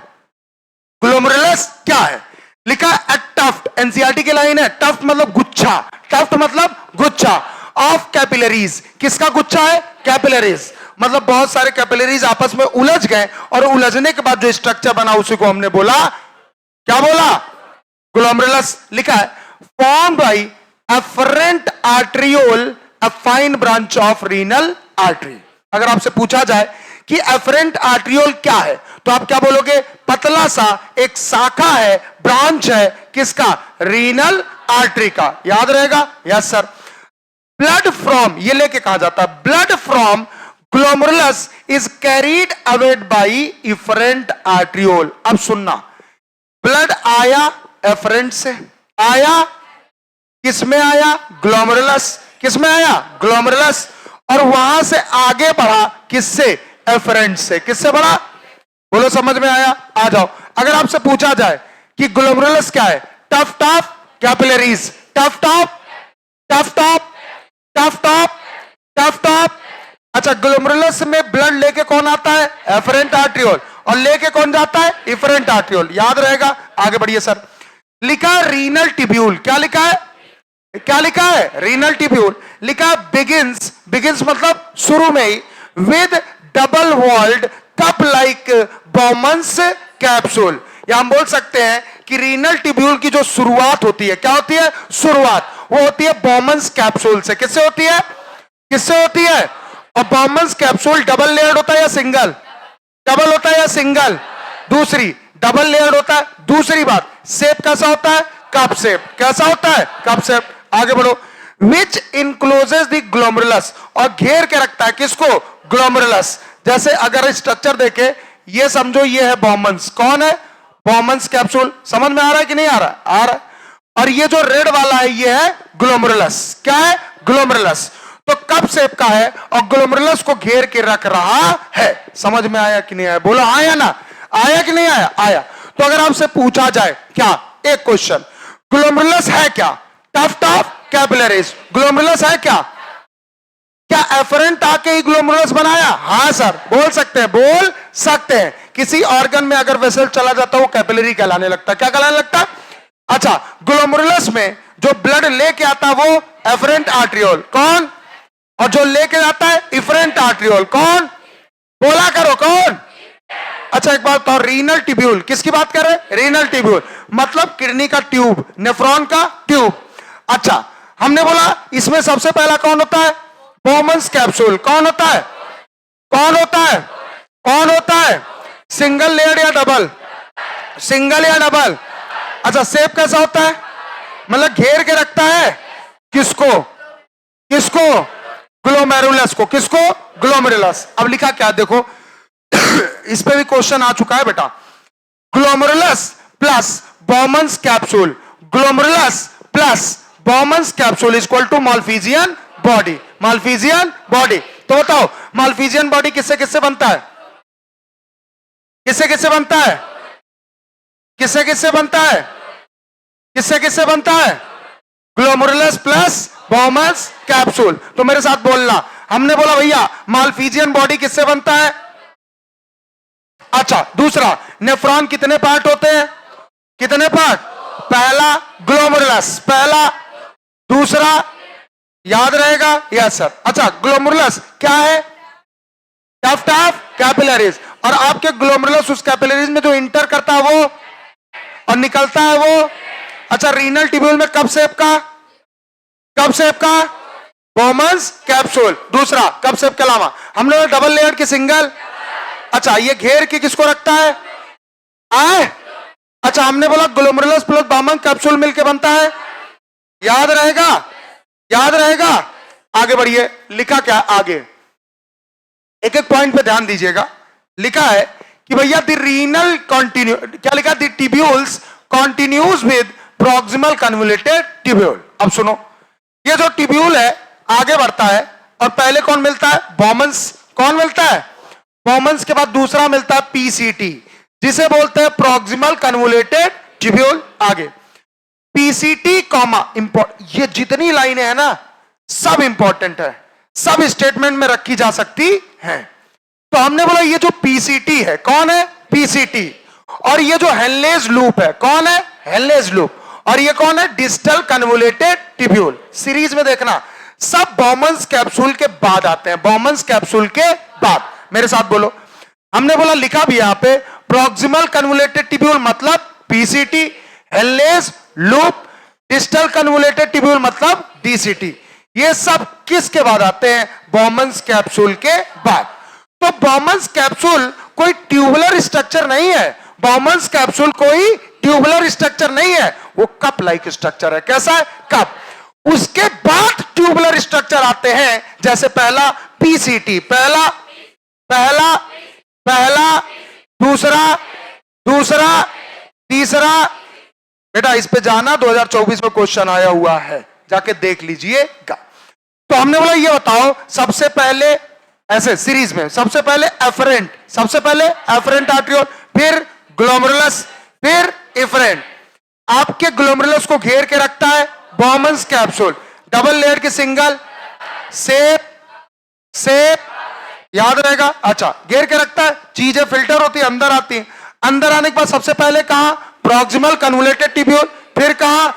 ग्लोमेरुलस क्या है? लिखा है टफ्ट, एनसीईआरटी की लाइन है, टफ्ट मतलब गुच्छा, टफ्ट मतलब गुच्छा ऑफ कैपिलरीज। किसका गुच्छा है? कैपिलरीज। मतलब बहुत सारे कैपिलरीज आपस में उलझ गए और उलझने के बाद जो स्ट्रक्चर बना उसी को हमने बोला, क्या बोला? ग्लोमेरुलस। लिखा है form by afferent arteriole, a fine branch of renal artery. अगर आपसे पूछा जाए कि एफरेंट आर्टरियोल क्या है तो आप क्या बोलोगे? पतला सा एक शाखा है, ब्रांच है, किसका? रीनल आर्टरी का। याद रहेगा? Yes sir. ब्लड फ्रॉम, ये लेके कहा जाता है, blood from glomerulus is carried away by efferent आर्टरियोल। अब सुनना, ब्लड आया एफरेंट से, आया किसमें आया? ग्लोमेरुलस। किसमें आया? ग्लोमेरुलस। और वहां से आगे बढ़ा किससे? एफरेंट से। किससे बढ़ा? बोलो समझ में आया? आ जाओ। अगर आपसे पूछा जाए कि ग्लोमेरुलस क्या है? Tuft of capillaries, tuft of, tuft of, tuft of, tuft of. अच्छा, ग्लोमेरुलस में ब्लड लेके कौन आता है? Afferent arteriole. और लेके कौन जाता है? Efferent arteriole. याद रहेगा? आगे बढ़िए सर। लिखा रीनल टिब्यूल। क्या लिखा है? क्या लिखा है? Renal tubule. लिखा बिगिंस, बिगिंस मतलब शुरू में ही, with double walled cup like Bowman's capsule. या हम बोल सकते हैं कि रीनल टिब्यूल की जो शुरुआत होती है, क्या होती है? शुरुआत वो होती है बॉमन्स कैप्सूल से। किससे होती है? किससे होती है? और बॉमन्स कैप्सूल डबल लेयर्ड होता है या सिंगल? डबल होता है या सिंगल? दूसरी, डबल लेयर्ड होता है। दूसरी बात, शेप कैसा होता है? Cup shape. कैसा होता है? Cup shape. आगे बढ़ो। विच इनक्लोजेस द ग्लोमेरुलस, और घेर के रखता है किसको? ग्लोमेरुलस। जैसे अगर स्ट्रक्चर देखे, ये समझो ये है बॉमन्स। कौन है? बॉमन्स कैप्सूल। समझ में आ रहा है कि नहीं आ रहा? आ रहा है। और ये जो रेड वाला है ये है ग्लोमेरुलस। क्या है? ग्लोमेरुलस। तो कप शेप का है और ग्लोमेरुलस को घेर के रख रहा है। समझ में आया कि नहीं आया? बोलो आया ना? आया कि नहीं आया? आया। तो अगर आपसे पूछा जाए क्या, एक क्वेश्चन, ग्लोमेरुलस है क्या? Tuft of capillaries. ग्लोमेरुलस है क्या? क्या एफरेंट आके ही ग्लोमेरुलस बनाया? हाँ सर, बोल सकते हैं, बोल सकते हैं। किसी ऑर्गन में अगर वेसल चला जाता है वो कैपिलरी कहलाने लगता है। क्या कहलाने लगता है? अच्छा, ग्लोमेरुलस में जो ब्लड लेके आता है वो एफरेंट आर्टरियोल। कौन? और जो लेके जाता है इफरेंट आर्टरियोल। कौन? बोला करो, कौन? अच्छा एक बात, तो रीनल टिब्यूल, किसकी बात कर रहे हैं? रीनल टिब्यूल मतलब किडनी का ट्यूब, नेफ्रॉन का ट्यूब। अच्छा, हमने बोला इसमें सबसे पहला कौन होता है? बॉमन्स कैप्सूल। कौन होता है? कौन होता है? कौन होता है? सिंगल लेयर या डबल? सिंगल या डबल? अच्छा, शेप कैसा होता है? मतलब घेर के रखता है किसको? किसको? ग्लोमेरुलस को। किसको? ग्लोमेरुलस। अब लिखा क्या देखो, इस पे भी क्वेश्चन आ चुका है बेटा। Glomerulus plus Bowman's capsule, glomerulus plus Bowman's capsule is equal to Malpighian body. Malpighian body. तो बताओ माल्फिजियन बॉडी किससे किससे बनता है? किससे किससे बनता है? किससे किससे बनता है? किससे किससे बनता है? Glomerulus plus Bowman's capsule. तो मेरे साथ बोलना, हमने बोला भैया माल्फिजियन बॉडी किससे बनता है? अच्छा, दूसरा, नेफ्रॉन कितने पार्ट होते हैं? कितने पार्ट? पहला ग्लोमेरुलस, पहला। दूसरा, याद रहेगा? Yes sir. अच्छा, ग्लोमेरुलस क्या है? Tuft of capillaries. और आपके ग्लोमेरुलस उस कैपिलरीज में जो इंटर करता है वो और निकलता है वो। अच्छा, रीनल टिब्यूल में कप शेप का, कप शेप का बॉमन्स कैप्सूल। दूसरा, कप शेप के अलावा हमने डबल लेयर की, सिंगल। अच्छा, ये घेर के किसको रखता है? आए? अच्छा, हमने बोला ग्लोमेरुलस प्लस बॉमन्स कैप्सूल मिलके बनता है। याद रहेगा? याद रहेगा? आगे बढ़िए। लिखा क्या आगे, एक एक पॉइंट पे ध्यान दीजिएगा। लिखा है कि भैया द रीनल कंटिन्यू, क्या लिखा? The tubules continues with proximal convoluted tubule. अब सुनो, ये जो टिब्यूल है आगे बढ़ता है और पहले कौन मिलता है? बॉमन्स। कौन मिलता है? बॉमन्स के बाद दूसरा मिलता है पीसीटी, जिसे बोलते हैं प्रॉक्सिमल कन्वोल्यूटेड टिब्यूल। आगे पीसीटी कॉमा, ये जितनी लाइनें हैं ना सब इंपॉर्टेंट है, सब स्टेटमेंट में रखी जा सकती है। तो हमने बोला ये जो पीसीटी है, कौन है? पीसीटी। और ये जो हेनलेज लूप है, कौन है? Henle's loop. और ये कौन है? Distal convoluted tubule. सीरीज में देखना, सब बॉमन्स कैप्सूल के बाद आते हैं, बॉमन्स कैप्सूल के बाद। मेरे साथ बोलो। हमने बोला, लिखा भी यहां पे, प्रॉक्सिमल कन्वोल्यूटेड ट्यूब्यूल मतलब PCT, Henle's loop, distal convoluted tubule मतलब डीसीटी। ये सब किसके बाद आते हैं? बॉमन्स कैप्सूल के बाद। तो बॉमन्स कैप्सूल कोई ट्यूबुलर स्ट्रक्चर नहीं है, बॉमन्स कैप्सूल कोई ट्यूबुलर स्ट्रक्चर नहीं है, वो कप लाइक स्ट्रक्चर है। कैसा है? कप। उसके बाद ट्यूबुलर स्ट्रक्चर आते हैं, जैसे पहला पीसीटी, पहला पहला पहला दूसरा दूसरा तीसरा। बेटा इस पे जाना, 2024 में क्वेश्चन आया हुआ है, जाके देख लीजिएगा। तो हमने बोला ये बताओ, सबसे पहले ऐसे सीरीज में सबसे पहले एफरेंट, सबसे पहले एफरेंट आर्ट्रियोल, फिर ग्लोमेरुलस, फिर इफरेंट। आपके ग्लोमेरुलस को घेर के रखता है बॉमन्स कैप्सूल, डबल लेयर की सिंगल सेप, सेप याद रहेगा। अच्छा, घेर के रखता है, चीजें फिल्टर होती है, अंदर आती है। अंदर आने के बाद सबसे पहले कहां? प्रॉक्सिमल कन्वोल्यूटेड ट्यूब्यूल, फिर कहां?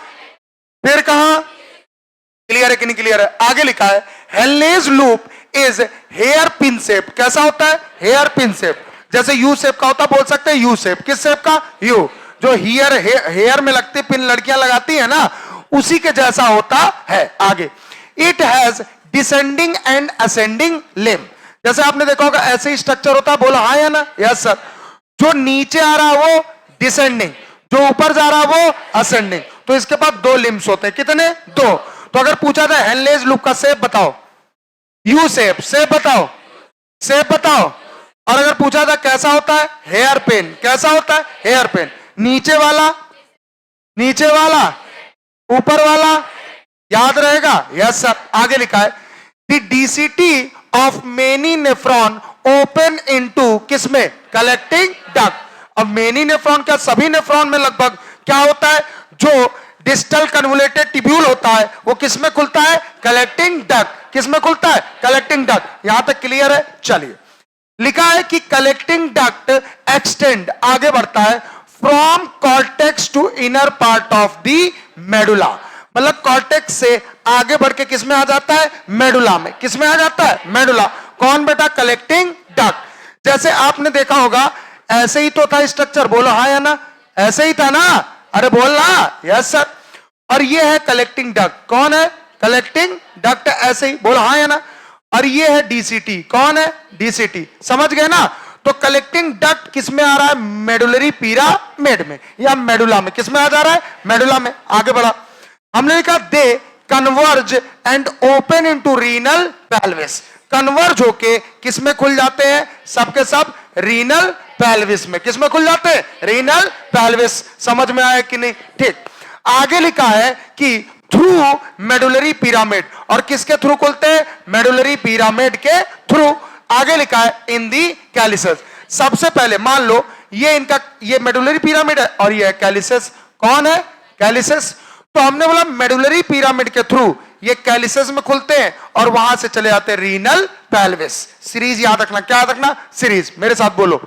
फिर कहां? क्लियर है कि नहीं क्लियर है? आगे लिखा है, Henle's loop is hairpin shape. कैसा होता है? Hairpin shape. जैसे यू शेप का होता, बोल सकते हैं यू शेप। किस शेप का? यू। जो हेयर में लगते पिन लड़कियां लगाती है ना, उसी के जैसा होता है। आगे, it has descending and ascending limb. जैसे आपने देखा होगा ऐसे ही स्ट्रक्चर होता है, बोला हाँ या ना? Yes sir. जो नीचे आ रहा है वो डिसेंडिंग, जो ऊपर जा रहा है वो असेंडिंग। तो इसके पास दो लिम्ब्स होते हैं। कितने? दो। तो अगर पूछा था हेनलेज लूप का शेप बताओ, यू शेप, शेप बताओ, शेप बताओ। और अगर पूछा था कैसा होता है? Hairpin. कैसा होता है? Hairpin. नीचे वाला, नीचे वाला, ऊपर वाला, याद रहेगा? Yes sir. आगे लिखा है, the DCT of many nephron open into किसमें? Collecting duct. अब मेनी नेफ्रॉन क्या? सभी नेफ्रॉन में लगभग क्या होता है? जो डिस्टल कन्वोल्यूटेड ट्यूब्यूल होता है वो किसमें खुलता है? Collecting duct. किसमें खुलता है? Collecting duct. यहां तक क्लियर है? चलिए, लिखा है कि कलेक्टिंग डक्ट एक्सटेंड, आगे बढ़ता है, from cortex to inner part of the medulla. मतलब कॉर्टेक्स से आगे बढ़ के किसमें आ जाता है? मेडुला में। किसमें आ जाता है? मेडुला। कौन बेटा? Collecting duct. जैसे आपने देखा होगा ऐसे ही तो था स्ट्रक्चर, बोलो हाँ या ना? ऐसे ही था ना? अरे बोलना। Yes sir. और ये है कलेक्टिंग डक्ट। कौन है? Collecting duct. ऐसे ही बोलो हाँ या ना? और ये है डीसीटी। कौन है? डीसीटी। समझ गए ना? तो कलेक्टिंग डक्ट किसमें आ रहा है? मेडुलरी पिरामिड में या मेडुला में। किसमें आ जा रहा है? मेडुला में। आगे बढ़ा, हमने लिखा they converge and open into renal pelvis. Converge होके किसमें खुल जाते हैं? सबके सब रीनल पेल्विस में। किसमें खुल जाते हैं? Renal pelvis. समझ में आया कि नहीं? ठीक। आगे लिखा है कि थ्रू मेडुलरी पिरामिड। और किसके थ्रू खुलते हैं? मेडुलरी पिरामिड के थ्रू। आगे लिखा है इन दी कैलिसेस। सबसे पहले मान लो ये इनका, ये मेडुलरी पिरामिड है और ये कैलिसेस। कौन है? कैलिसेस। तो हमने बोला मेडुलरी पिरामिड के थ्रू ये कैलिसेस में खुलते हैं और वहां से चले जाते हैं रीनल पेल्विस। सीरीज याद रखना। क्या याद रखना? सीरीज। मेरे साथ बोलो।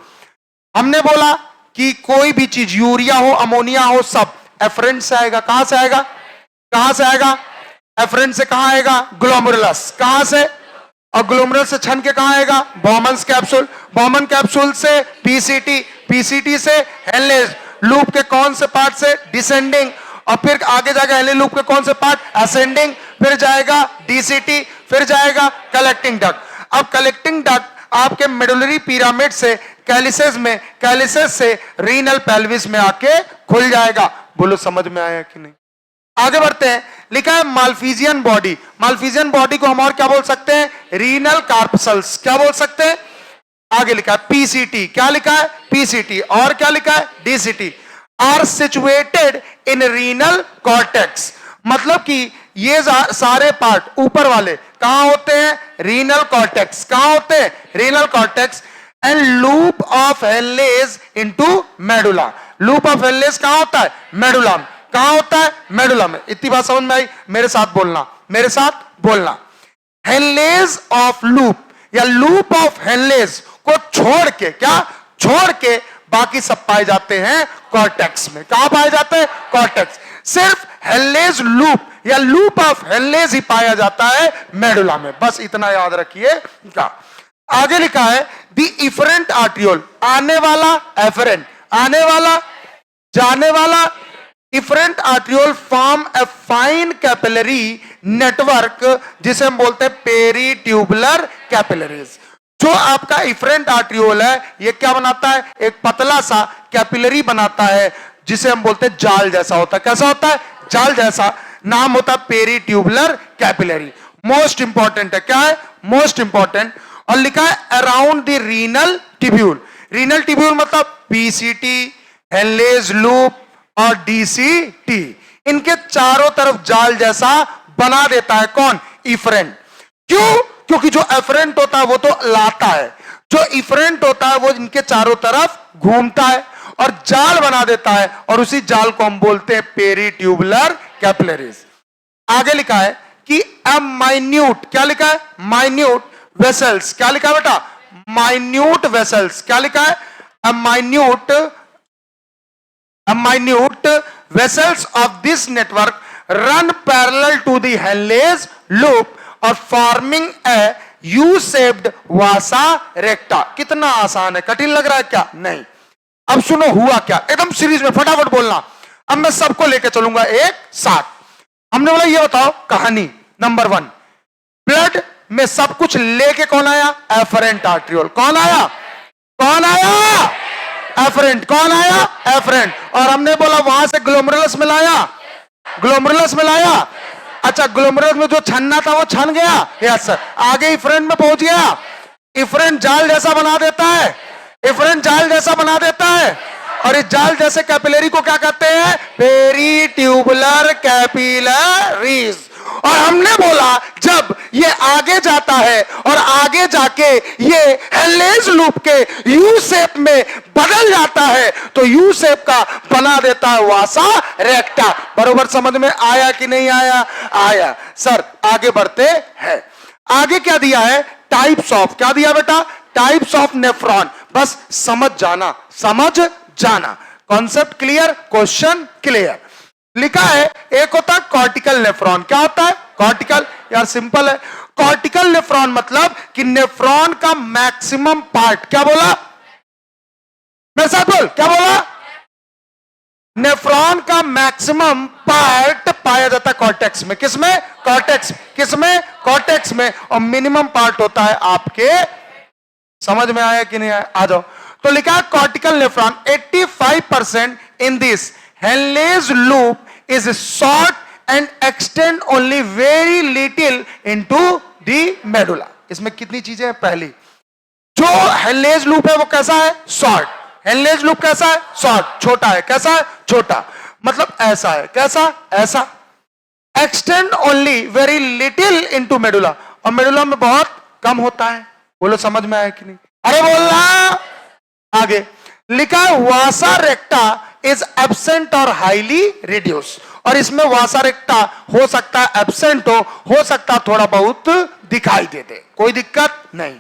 हमने बोला कि कोई भी चीज, यूरिया हो, अमोनिया हो, सब एफरेंट से आएगा। कहां से आएगा? कहां से आएगा? एफरेंट से। कहां आएगा? ग्लोमेरुलस। कहां से? और ग्लोमेरुलस से छन के कहां आएगा? बॉमन्स कैप्सूल। बॉमन कैप्सूल से पीसीटी, पीसीटी से हेनलेज लूप के कौन से पार्ट से? डिसेंडिंग। और फिर आगे जाएगा हेनलेज लूप के कौन से पार्ट? असेंडिंग। फिर जाएगा डीसीटी, फिर जाएगा कलेक्टिंग डक्ट। अब कलेक्टिंग डक्ट आपके मेडुलरी पिरामिड से कैलिसेस में, कैलिसेस से रीनल पेल्विस में आके खुल जाएगा। बोलो समझ में आया कि नहीं? आगे बढ़ते हैं। लिखा है माल्फिजियन बॉडी। माल्फिजियन बॉडी को हम और क्या बोल सकते हैं? Renal corpuscles. क्या बोल सकते हैं? आगे लिखा है पीसीटी। क्या लिखा है? पीसीटी। और क्या लिखा है? DCT. Are situated in renal cortex. मतलब कि ये सारे पार्ट ऊपर वाले कहां होते हैं? Renal cortex. कहां होते हैं? Renal cortex. And loop of Henle's into medulla. Loop of Henle's कहां होता है? मेडुला में। कहां होता है? मेडुला में। इतनी बात समझ में आई? मेरे साथ बोलना, मेरे साथ बोलना। हेनलेज ऑफ लूप या लूप ऑफ हेनलेज को छोड़ के, क्या छोड़ के बाकी सब पाए जाते हैं कॉर्टेक्स में। कहां पाए जाते हैं? कॉर्टेक्स। सिर्फ हेनलेज लूप या लूप ऑफ हेनलेज ही पाया जाता है मेडुला में। बस इतना याद रखिएगा। आगे लिखा है द इफरेंट आर्ट्रियोल, आने वाला एफरेंट, आने वाला जाने वाला efferent arteriole form a fine capillary network जिसे हम बोलते हैं पेरीट्यूबुलर कैपिलरीज। जो आपका इफरेंट आर्ट्रियोल है ये क्या बनाता है? एक पतला सा कैपिलरी बनाता है जिसे हम बोलते हैं जाल जैसा होता है। कैसा होता है? जाल जैसा। नाम होता है पेरीट्यूबुलर कैपिलरी। मोस्ट इंपॉर्टेंट है। क्या है? Most important. और लिखा है around the renal tubule. Renal tubule मतलब पीसीटी, हेनलेज लूप और डीसीटी, इनके चारों तरफ जाल जैसा बना देता है कौन? इफरेंट। क्यों? क्योंकि जो एफरेंट होता है वो तो लाता है, जो इफरेंट होता है वो इनके चारों तरफ घूमता है और जाल बना देता है, और उसी जाल को हम बोलते हैं पेरीट्यूबुलर कैपिलरीज। आगे लिखा है कि अ माइन्यूट, क्या लिखा है? Minute vessels. क्या लिखा है बेटा? Minute vessels. क्या लिखा है? A minute vessels of this network run parallel to the Henle's loop और forming a U shaped vasa recta. कितना आसान है, कठिन लग रहा है क्या? नहीं। अब सुनो हुआ क्या, एकदम सीरीज में फटाफट बोलना। अब मैं सबको लेके चलूंगा एक साथ। हमने बोला ये बताओ कहानी नंबर 1, ब्लड में सब कुछ लेके कौन आया? Afferent arteriole. कौन आया? कौन आया? एफरेंट। कौन आया? एफरेंट। और हमने बोला वहां से ग्लोमेरुलस मिलाया, ग्लोमेरुलस मिलाया। अच्छा, ग्लोमेरुलस में जो छन्ना था वो छन गया। Yes sir. आगे इफरेंट में पहुंच गया। इफरेंट जाल जैसा बना देता है, इफरेंट जाल जैसा बना देता है। और इस जाल जैसे कैपिलरी को क्या कहते हैं? Peritubular capillaries. और हमने बोला जब ये आगे जाता है और आगे जाके ये हेनलेज लूप के यू शेप में बदल जाता है तो यू शेप का बना देता है वासा रेक्टा। बरोबर समझ में आया कि नहीं आया? आया सर। आगे बढ़ते हैं। आगे क्या दिया है? टाइप्स ऑफ, क्या दिया बेटा? Types of nephron. बस समझ जाना, समझ जाना। Concept clear, question clear. लिखा है एक होता है कॉर्टिकल नेफ्रॉन। क्या होता है? कॉर्टिकल। यार सिंपल है। कॉर्टिकल नेफ्रॉन मतलब कि नेफ्रॉन का मैक्सिमम पार्ट, क्या बोला? मेरे साथ बोल, क्या बोला? नेफ्रॉन का मैक्सिमम पार्ट पाया जाता है कॉर्टेक्स में। किसमें? कॉर्टेक्स। किसमें? कॉर्टेक्स में। और मिनिमम पार्ट होता है आपके, समझ में आया कि नहीं आया? आ जाओ। तो लिखा है cortical nephron 85% in this Henle's loop is short and extend only very little into the medulla। इसमें कितनी चीजें हैं? पहली, जो हेनलेज लूप है वो कैसा है? शॉर्ट। हेनलेज लूप कैसा है? शॉर्ट। छोटा है। कैसा है? छोटा। मतलब ऐसा है। कैसा? ऐसा। Extend only very little into medulla, और मेडुला में बहुत कम होता है। बोलो समझ में आया कि नहीं? अरे बोलना। आगे लिखा है वासा रेक्टा इज एब्सेंट और हाईली रिड्यूस। और इसमें वासा रेक्टा हो सकता है एब्सेंट हो सकता है थोड़ा बहुत दिखाई दे दे, कोई दिक्कत नहीं।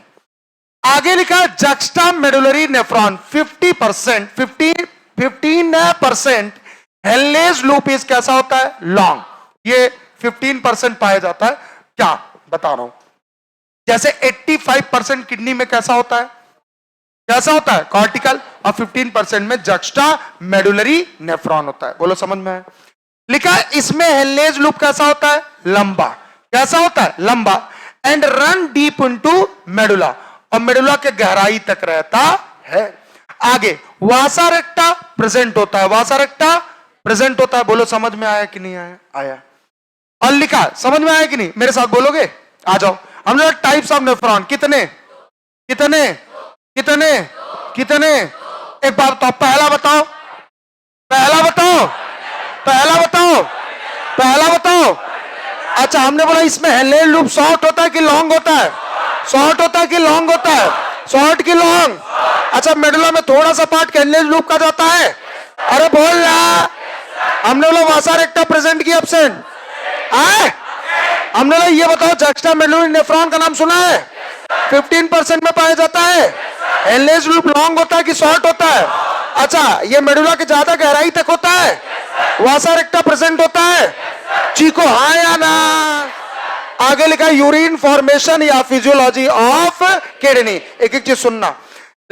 आगे लिखा है juxta medullary nephron 50%, 15% Henle's loop is कैसा होता है? लॉन्ग। ये 15% पाया जाता है। क्या बता रहा हूं? जैसे 85% किडनी में कैसा होता है? कैसा होता है? कॉर्टिकल। और 15% में जक्स्टा मेडुलरी नेफ्रॉन होता है। बोलो समझ में आया? लिखा है इसमें हेनलेज लूप कैसा होता है? लंबा। कैसा होता है? लंबा। And run deep into medulla, और मेडुला के गहराई तक रहता है। आगे वासा रेक्टा प्रेजेंट होता है। वासा रेक्टा प्रेजेंट होता है। बोलो समझ में आया कि नहीं आया? आया। और लिखा समझ में आया कि नहीं? मेरे साथ बोलोगे? आ जाओ। हमने टाइप्स ऑफ नेफ्रॉन कितने कितने कितने कितने? एक बार बताओ। पहला बताओ, पहला बताओ, पहला बताओ, पहला बताओ। अच्छा, हमने बोला इसमें हेनलेज लूप शॉर्ट होता है कि लॉन्ग होता है? शॉर्ट होता है कि लॉन्ग होता है? शॉर्ट की लॉन्ग। अच्छा, मेडुला में थोड़ा सा पार्ट हेनलेज लूप का जाता है। अरे बोल रहा। हमने बोला वासा रेक्टा प्रेजेंट की एब्सेंट? हमने ये बताओ जक्स्टा मेडुलरी नेफ्रॉन का नाम सुना है? 15% में पाया जाता है। एनलेस लूप लॉन्ग होता है कि शॉर्ट होता है? अच्छा, ये मेडुला के ज्यादा गहराई तक होता है? वासा रेक्टा प्रेजेंट होता है? चीको हाँ या ना? आगे लिखा है यूरिन फॉर्मेशन या फिजियोलॉजी ऑफ किडनी। एक एक चीज सुनना।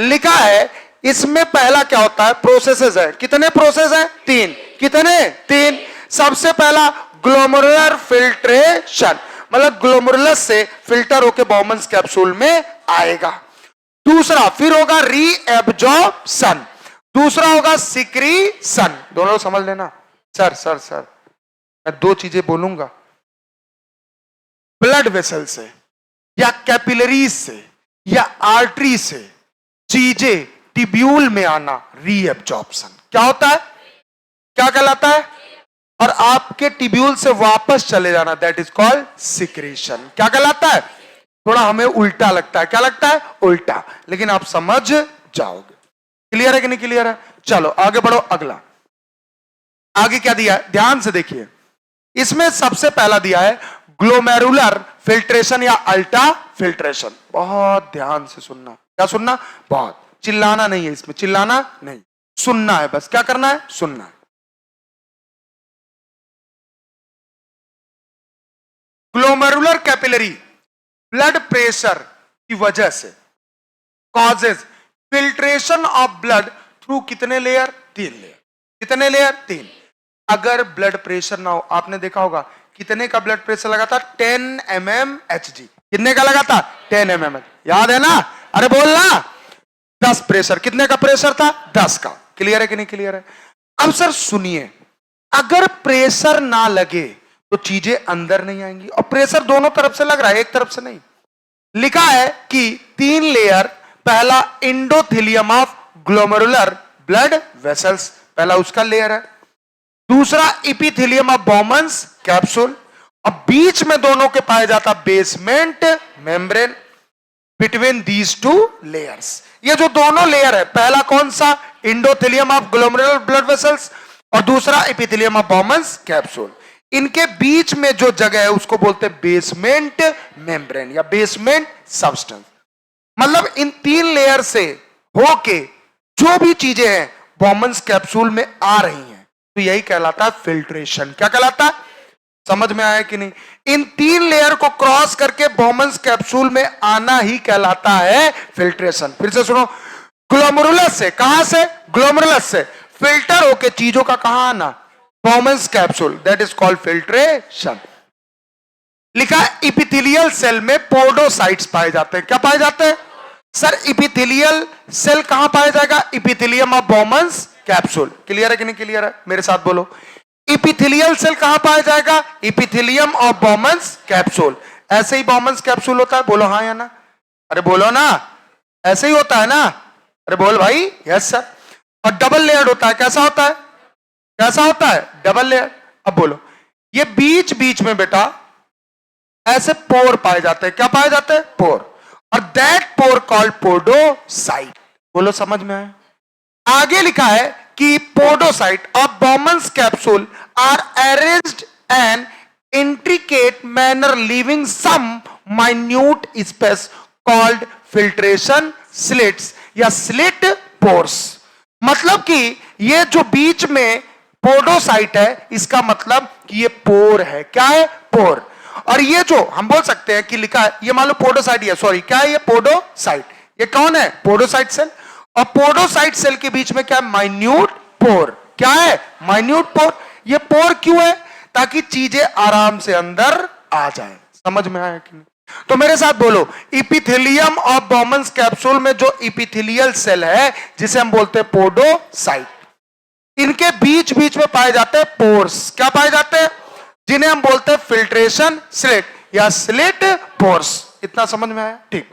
लिखा है इसमें पहला क्या होता है? प्रोसेसेस है। कितने प्रोसेस है? 3। कितने? 3। सबसे पहला ग्लोमेरुलर फिल्ट्रेशन, मतलब ग्लोमेरुलस से फिल्टर होके बॉमन्स कैप्सूल में आएगा। दूसरा फिर होगा रीएब्जॉर्प्शन, दूसरा होगा सिक्रीशन। दोनों समझ लेना। सर मैं 2 चीजें बोलूंगा। ब्लड वेसल से या कैपिलरीज से या आर्टरी से चीजें टिब्यूल में आना रीएब्जॉर्प्शन क्या होता है? क्या कहलाता है? और आपके टिब्यूल से वापस चले जाना दैट इज कॉल्ड सिक्रीशन। क्या कहलाता है? थोड़ा हमें उल्टा लगता है। क्या लगता है? उल्टा, लेकिन आप समझ जाओगे। क्लियर है कि नहीं क्लियर है? चलो आगे बढ़ो। अगला आगे क्या दिया है? ध्यान से देखिए। इसमें सबसे पहला दिया है ग्लोमेरुलर फिल्ट्रेशन या अल्ट्रा फिल्ट्रेशन। बहुत ध्यान से सुनना। क्या सुनना? बहुत। चिल्लाना नहीं है इसमें, चिल्लाना नहीं, सुनना है बस। क्या करना है? सुनना है। ग्लोमेरुलर कैपिलरी ब्लड प्रेशर की वजह से causes filtration of blood through कितने लेयर? 3 लेयर। कितने लेयर? 3। अगर ब्लड प्रेशर ना हो, आपने देखा होगा कितने का ब्लड प्रेशर लगा था? 10 mmHg। कितने का लगा था? 10 mm। याद है ना? अरे बोलना। 10 प्रेशर। कितने का प्रेशर था? 10 का। क्लियर है कि नहीं क्लियर है? अब सर सुनिए, अगर प्रेशर ना लगे तो चीजें अंदर नहीं आएंगी, और प्रेशर दोनों तरफ से लग रहा है, एक तरफ से नहीं। लिखा है कि 3 लेयर। पहला इंडोथेलियम ऑफ ग्लोमेरुलर ब्लड वेसल्स, पहला उसका लेयर है। दूसरा इपिथेलियम ऑफ बॉमन्स कैप्सूल, और बीच में दोनों के पाया जाता basement membrane between these 2 layers. ये जो दोनों लेयर है, पहला कौन सा? इंडोथेलियम ऑफ ग्लोमेरुलर ब्लड वेसल्स, और दूसरा इपिथेलियम ऑफ बॉमन्स कैप्सूल। इनके बीच में जो जगह है उसको बोलते हैं बेसमेंट मेम्ब्रेन या बेसमेंट सब्सटेंस। मतलब इन 3 लेयर से होके जो भी चीजें हैं बॉमन्स कैप्सूल में आ रही हैं, तो यही कहलाता है फिल्ट्रेशन। क्या कहलाता है? समझ में आया कि नहीं? इन 3 लेयर को क्रॉस करके बॉमन्स कैप्सूल में आना ही कहलाता है फिल्ट्रेशन। फिर से सुनो। ग्लोमेरुलस से, कहां से? ग्लोमेरुलस से फिल्टर होके चीजों का कहां आना? Bowman's capsule, that is called filtration. लिखा है इपिथेलियल सेल में पोडोसाइट्स पाए जाते हैं। क्या पाए जाते हैं? सर इपिथेलियल सेल कहां पाया जाएगा? Epithelium of Bowman's capsule. Clear है कि नहीं क्लियर है? मेरे साथ बोलो। इपिथेलियल सेल कहां पाया जाएगा? Epithelium of Bowman's capsule. ऐसे ही बॉमन्स कैप्सूल होता है? बोलो हाँ या ना? अरे बोलो ना, ऐसे ही होता है ना? अरे बोल भाई। Yes sir. और डबल लेयर्ड होता है। कैसा होता है? कैसा होता है? Double layer. अब बोलो, ये बीच बीच में बेटा ऐसे पोर पाए जाते हैं। क्या पाए जाते हैं? पोर। और दैट पोर कॉल्ड पोडोसाइट। बोलो समझ में आया? आगे लिखा है कि podocyte of Bowman's capsule are arranged an intricate manner leaving some minute space called filtration slits या स्लिट पोर्स। मतलब कि ये जो बीच में पोडोसाइट है, इसका मतलब कि ये पोर है। क्या है? पोर। और ये जो हम बोल सकते हैं कि लिखा है, ये मान लो पोडोसाइट है, सॉरी क्या है ये? पोडोसाइट। ये कौन है? Podocyte cell. और पोडोसाइट सेल के बीच में क्या है? Minute pore. क्या है? Minute pore. ये पोर क्यों है? ताकि चीजें आराम से अंदर आ जाए। समझ में आया कि नहीं? तो मेरे साथ बोलो, इपिथेलियम ऑफ बॉमन्स कैप्सूल में जो इपिथेलियल सेल है जिसे हम बोलते हैं पोडोसाइट, इनके बीच बीच में पाए जाते हैं पोर्स। क्या पाए जाते हैं? जिन्हें हम बोलते हैं फिल्ट्रेशन स्लिट या स्लिट पोर्स। इतना समझ में आया? ठीक।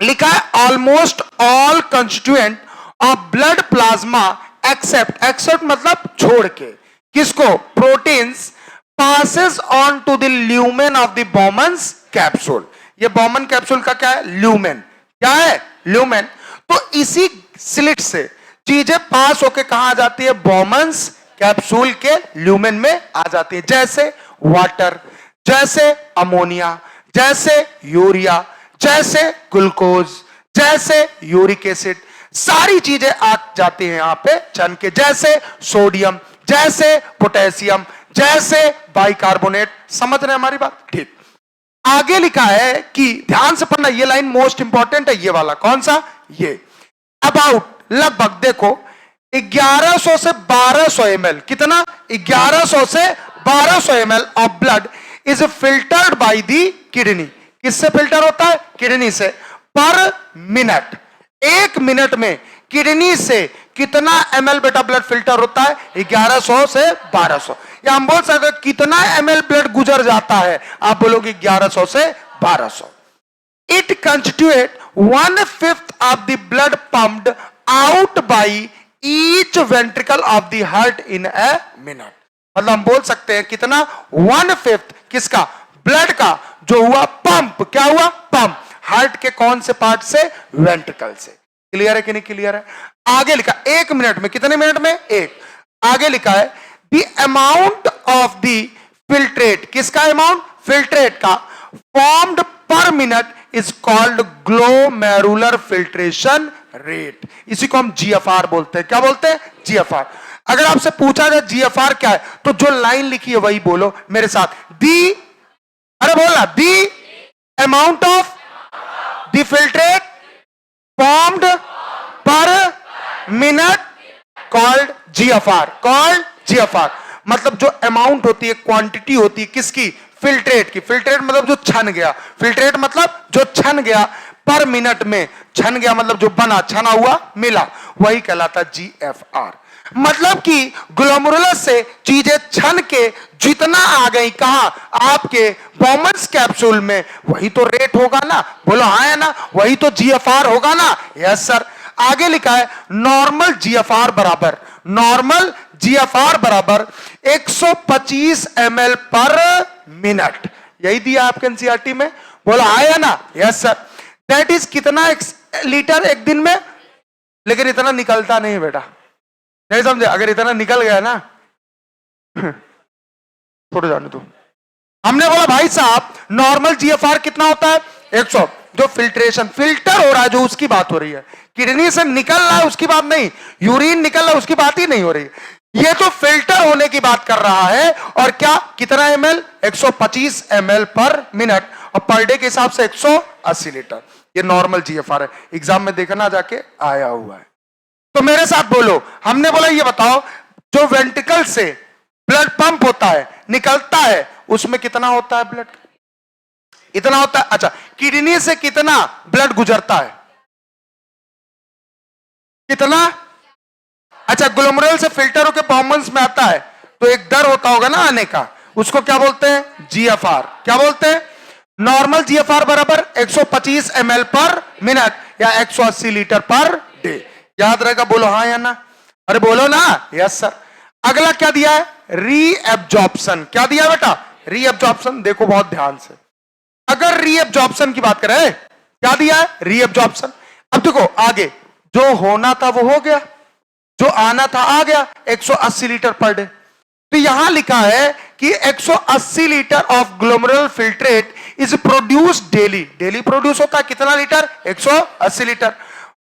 लिखा है almost all constituent of blood plasma except मतलब छोड़ के, किसको? Proteins passes on to the lumen of the Bowman's capsule। ये बॉमन कैप्सूल का क्या है? ल्यूमेन। क्या है? ल्यूमेन। तो इसी स्लिट से चीजें पास होके कहां आ जाती है? बॉमन्स कैप्सूल के ल्यूमेन में आ जाती है। जैसे वाटर, जैसे अमोनिया, जैसे यूरिया, जैसे ग्लूकोज, जैसे यूरिक एसिड, सारी चीजें आ जाती हैं यहां पे छन के, जैसे सोडियम, जैसे पोटेशियम, जैसे बाइकार्बोनेट। समझ रहे हैं हमारी बात? ठीक। आगे लिखा है कि ध्यान से पढ़ना, ये लाइन मोस्ट इंपॉर्टेंट है, ये वाला। कौन सा? ये अबाउट, लगभग देखो 1100 से 1200 ml, कितना? 1100 से 1200 ml of blood is filtered by the kidney. किससे फिल्टर होता है? किडनी से। पर मिनट, 1 मिनट में किडनी से कितना ml बेटा ब्लड फिल्टर होता है? 1100 से 1200। या हम बोल सकते हैं कितना ml ब्लड गुजर जाता है? आप बोलोगे 1100 से 1200। It constitute 1/5 of the blood pumped out by each ventricle of the heart in a minute. मतलब हम बोल सकते हैं कितना? 1/5 किसका? ब्लड का जो हुआ पंप। क्या हुआ? पंप। हार्ट के कौन से पार्ट से? वेंट्रिकल से। क्लियर है कि नहीं क्लियर है? आगे लिखा 1 मिनट में, कितने मिनट में? 1। आगे लिखा है the amount of the filtrate, किसका अमाउंट? फिल्ट्रेट का, फॉर्म्ड पर minute is called glomerular filtration rate. इसी को हम जीएफआर बोलते हैं। क्या बोलते हैं? जीएफआर। अगर आपसे पूछा जाए जीएफआर क्या है, तो जो लाइन लिखी है वही बोलो मेरे साथ। दी, अरे बोलना, the amount of the filtrate formed पर minute called GFR. Called GFR. मतलब जो अमाउंट होती है, क्वांटिटी होती है किसकी? फिल्ट्रेट की। फिल्ट्रेट मतलब जो छन गया, फिल्ट्रेट मतलब जो छन गया, पर मिनट में छन गया मतलब जो बना, छना हुआ, मिला, वही कहलाता जीएफआर। मतलब कि ग्लोमेरुलस से चीजें छन के जितना आ गई, कहां? आपके बॉमन्स कैप्सूल में, वही तो रेट होगा ना। बोलो हाँ है ना? वही तो जीएफआर होगा ना। Yes sir. आगे लिखा है नॉर्मल जीएफआर बराबर, नॉर्मल जीएफआर बराबर 125 ml पर मिनट। यही दिया आपके एनसीईआरटी में। बोला हाँ है ना? Yes sir. दैट इज कितना लीटर एक दिन में? लेकिन इतना निकलता नहीं बेटा, नहीं समझे? अगर इतना निकल गया ना, छोड़ जाने दो। हमने बोला भाई साहब नॉर्मल जीएफआर कितना होता है? 100। जो फिल्ट्रेशन, फिल्टर हो रहा है जो, उसकी बात हो रही है। किडनी से निकल रहा है उसकी बात नहीं, यूरिन निकल रहा है उसकी बात ही नहीं हो रही। ये तो फिल्टर होने की बात कर रहा है। और क्या? कितना ml? 125 ml पर मिनट, और पर डे के हिसाब से 180 लीटर। ये नॉर्मल जीएफआर है। एग्जाम में देखना जाके आया हुआ है। तो मेरे साथ बोलो, हमने बोला ये बताओ जो वेंट्रिकल से ब्लड पंप होता है, निकलता है, उसमें कितना होता है ब्लड? इतना होता है। अच्छा, किडनी से कितना ब्लड गुजरता है? कितना? अच्छा, ग्लोमेरुल से फिल्टर होकर बॉमन्स में आता है, तो एक दर होता होगा ना आने का, उसको क्या बोलते हैं? जीएफआर। क्या बोलते हैं? नॉर्मल जीएफआर बराबर 125 ml पर मिनट या 180 लीटर पर डे। याद रहेगा? बोलो हाँ या ना? अरे बोलो ना। Yes sir. अगला क्या दिया है? रीएब्जॉर्प्शन। क्या दिया बेटा? रीएब्जॉर्प्शन। देखो बहुत ध्यान से, अगर रीएब्जॉर्प्शन की बात करें, क्या दिया है? रीएब्जॉर्प्शन। अब देखो आगे, जो होना था वो हो गया, जो आना था आ गया, 180 लीटर पर डे। तो यहां लिखा है कि 180 litre of glomerular filtrate is produced daily. Daily produce होता है कितना litre? 180 litre.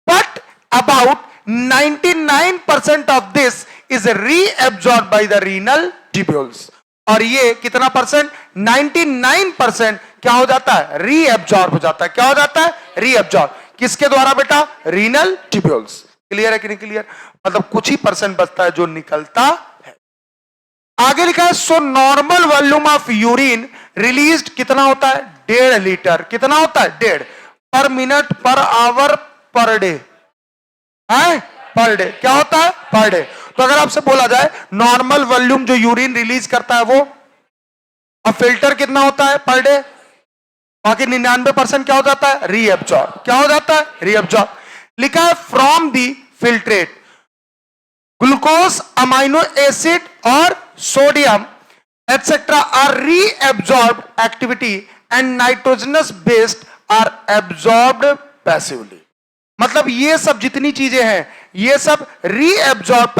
But about 99% of this is reabsorbed by the renal tubules. और ये कितना परसेंट? 99% क्या हो जाता है? रीएब्सॉर्ब हो जाता है। क्या हो जाता है? रीएब्सॉर्ब। किसके द्वारा बेटा? Renal tubules. क्लियर है कि नहीं क्लियर? मतलब कुछ ही परसेंट बचता है जो निकलता है। आगे लिखा है so normal volume of urine released कितना होता है? 1.5 लीटर। कितना होता है? 1.5 पर minute per hour per day है, पर डे। क्या होता है? Per day. तो अगर आपसे बोला जाए नॉर्मल वॉल्यूम जो यूरिन रिलीज करता है वो, अब फिल्टर कितना होता है पर डे, बाकी 99% क्या हो जाता है? रीएब्सॉर्ब। क्या हो जाता है? रीएब्सॉर्ब। लिखा है from the filtrate glucose, amino acid और sodium etcetera are reabsorbed activity and nitrogenous based are absorbed passively. मतलब ये सब जितनी चीजें हैं ये सब रीएब्सॉर्ब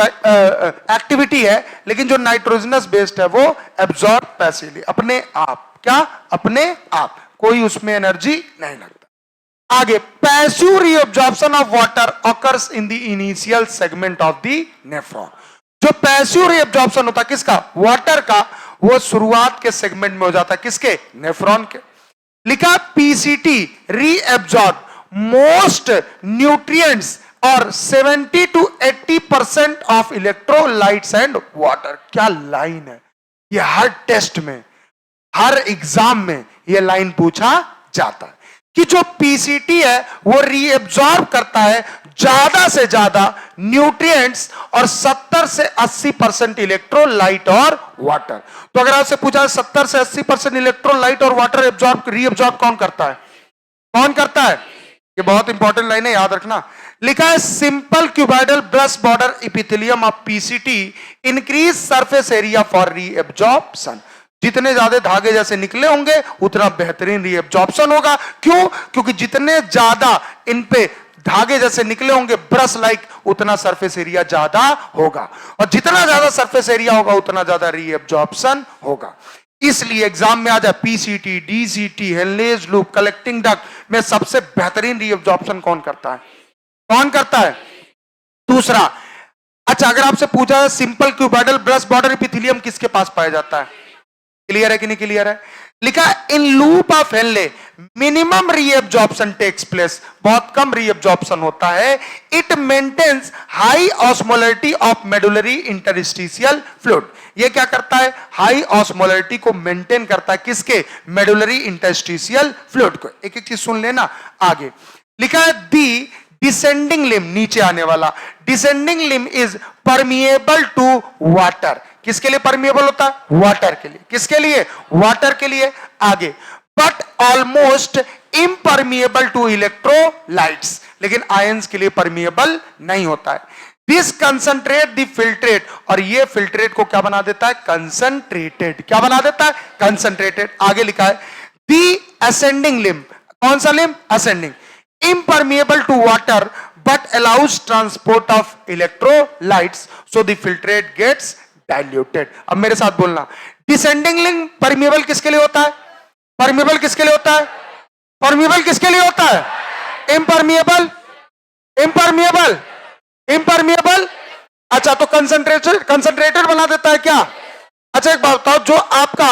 एक्टिविटी है, लेकिन जो नाइट्रोजनस बेस्ड है वो एब्सॉर्ब पैसिवली, अपने आप। क्या? अपने आप, कोई उसमें एनर्जी नहीं लगता। आगे, passive reabsorption of water occurs in the initial segment of the nephron. जो पैसिव रीअब्जॉर्प्शन होता है किसका? वाटर का, वो शुरुआत के सेगमेंट में हो जाता है, किसके? नेफ्रॉन के। लिखा पीसीटी रीअब्जॉर्ब मोस्ट न्यूट्रिएंट्स और 70 to 80% of electrolytes and water. क्या लाइन है ये! हर टेस्ट में, हर एग्जाम में ये लाइन पूछा जाता है कि जो पीसीटी है वो रीअब्जॉर्ब करता है ज्यादा से ज्यादा न्यूट्रिएंट्स और 70 से 80% इलेक्ट्रोलाइट और वाटर। तो अगर आपसे पूछा 70 से 80% इलेक्ट्रोलाइट और वाटर एब्जॉर्ब रीअब्जॉर्ब कौन करता है? कौन करता है? ये बहुत इंपॉर्टेंट लाइन है, याद रखना। लिखा है simple cuboidal brush border epithelium of PCT increase surface area for reabsorption. जितने ज्यादा धागे जैसे निकले होंगे उतना बेहतरीन रीअब्जॉर्प्शन होगा। क्यों? क्योंकि जितने ज्यादा इन पे धागे जैसे निकले होंगे ब्रश लाइक, उतना सरफेस एरिया ज्यादा होगा, और जितना ज्यादा सरफेस एरिया होगा उतना ज्यादा रीअब्जॉर्प्शन होगा। इसलिए एग्जाम में आ जाए PCT, DCT, Henle's loop, collecting duct में सबसे बेहतरीन रीअब्जॉर्प्शन कौन करता है? कौन करता है? दूसरा। अच्छा, अगर आपसे पूछा है simple cuboidal brush border epithelium किसके पास पाया जाता है? क्लियर है कि नहीं क्लियर है? लिखा in loop of Henle minimum reabsorption takes place, बहुत कम रीअब्जॉर्प्शन होता है। It maintains high osmolarity of medullary interstitial fluid. ये क्या करता है? हाई ऑस्मोलरिटी को मेंटेन करता है, किसके? मेडुलरी इंटरस्टिशियल फ्लूइड को। एक एक चीज सुन लेना आगे। लिखा है दी डिसेंडिंग लिम्ब, नीचे आने वाला descending limb is permeable to water. किसके लिए परमिएबल होता है? वाटर के लिए। किसके लिए? वाटर के लिए। आगे, but almost impermeable to electrolytes, लेकिन आयंस के लिए परमिएबल नहीं होता है। दिस कंसंट्रेट द फिल्ट्रेट, और ये फिल्ट्रेट को क्या बना देता है? कंसंट्रेटेड। क्या बना देता है? कंसंट्रेटेड। आगे लिखा है दी असेंडिंग लिम्ब, कौन सा limb? Ascending, impermeable to water but allows transport of electrolytes so the filtrate gets diluted। अब मेरे साथ बोलना, डिसेंडिंग लिम्ब परमिएबल किसके लिए होता है? परमिएबल किसके लिए होता है? परमिएबल किसके लिए होता है? Impermeable, impermeable, impermeable. अच्छा, तो कंसंट्रेटेड बना देता है क्या? अच्छा, एक बात बताओ, जो आपका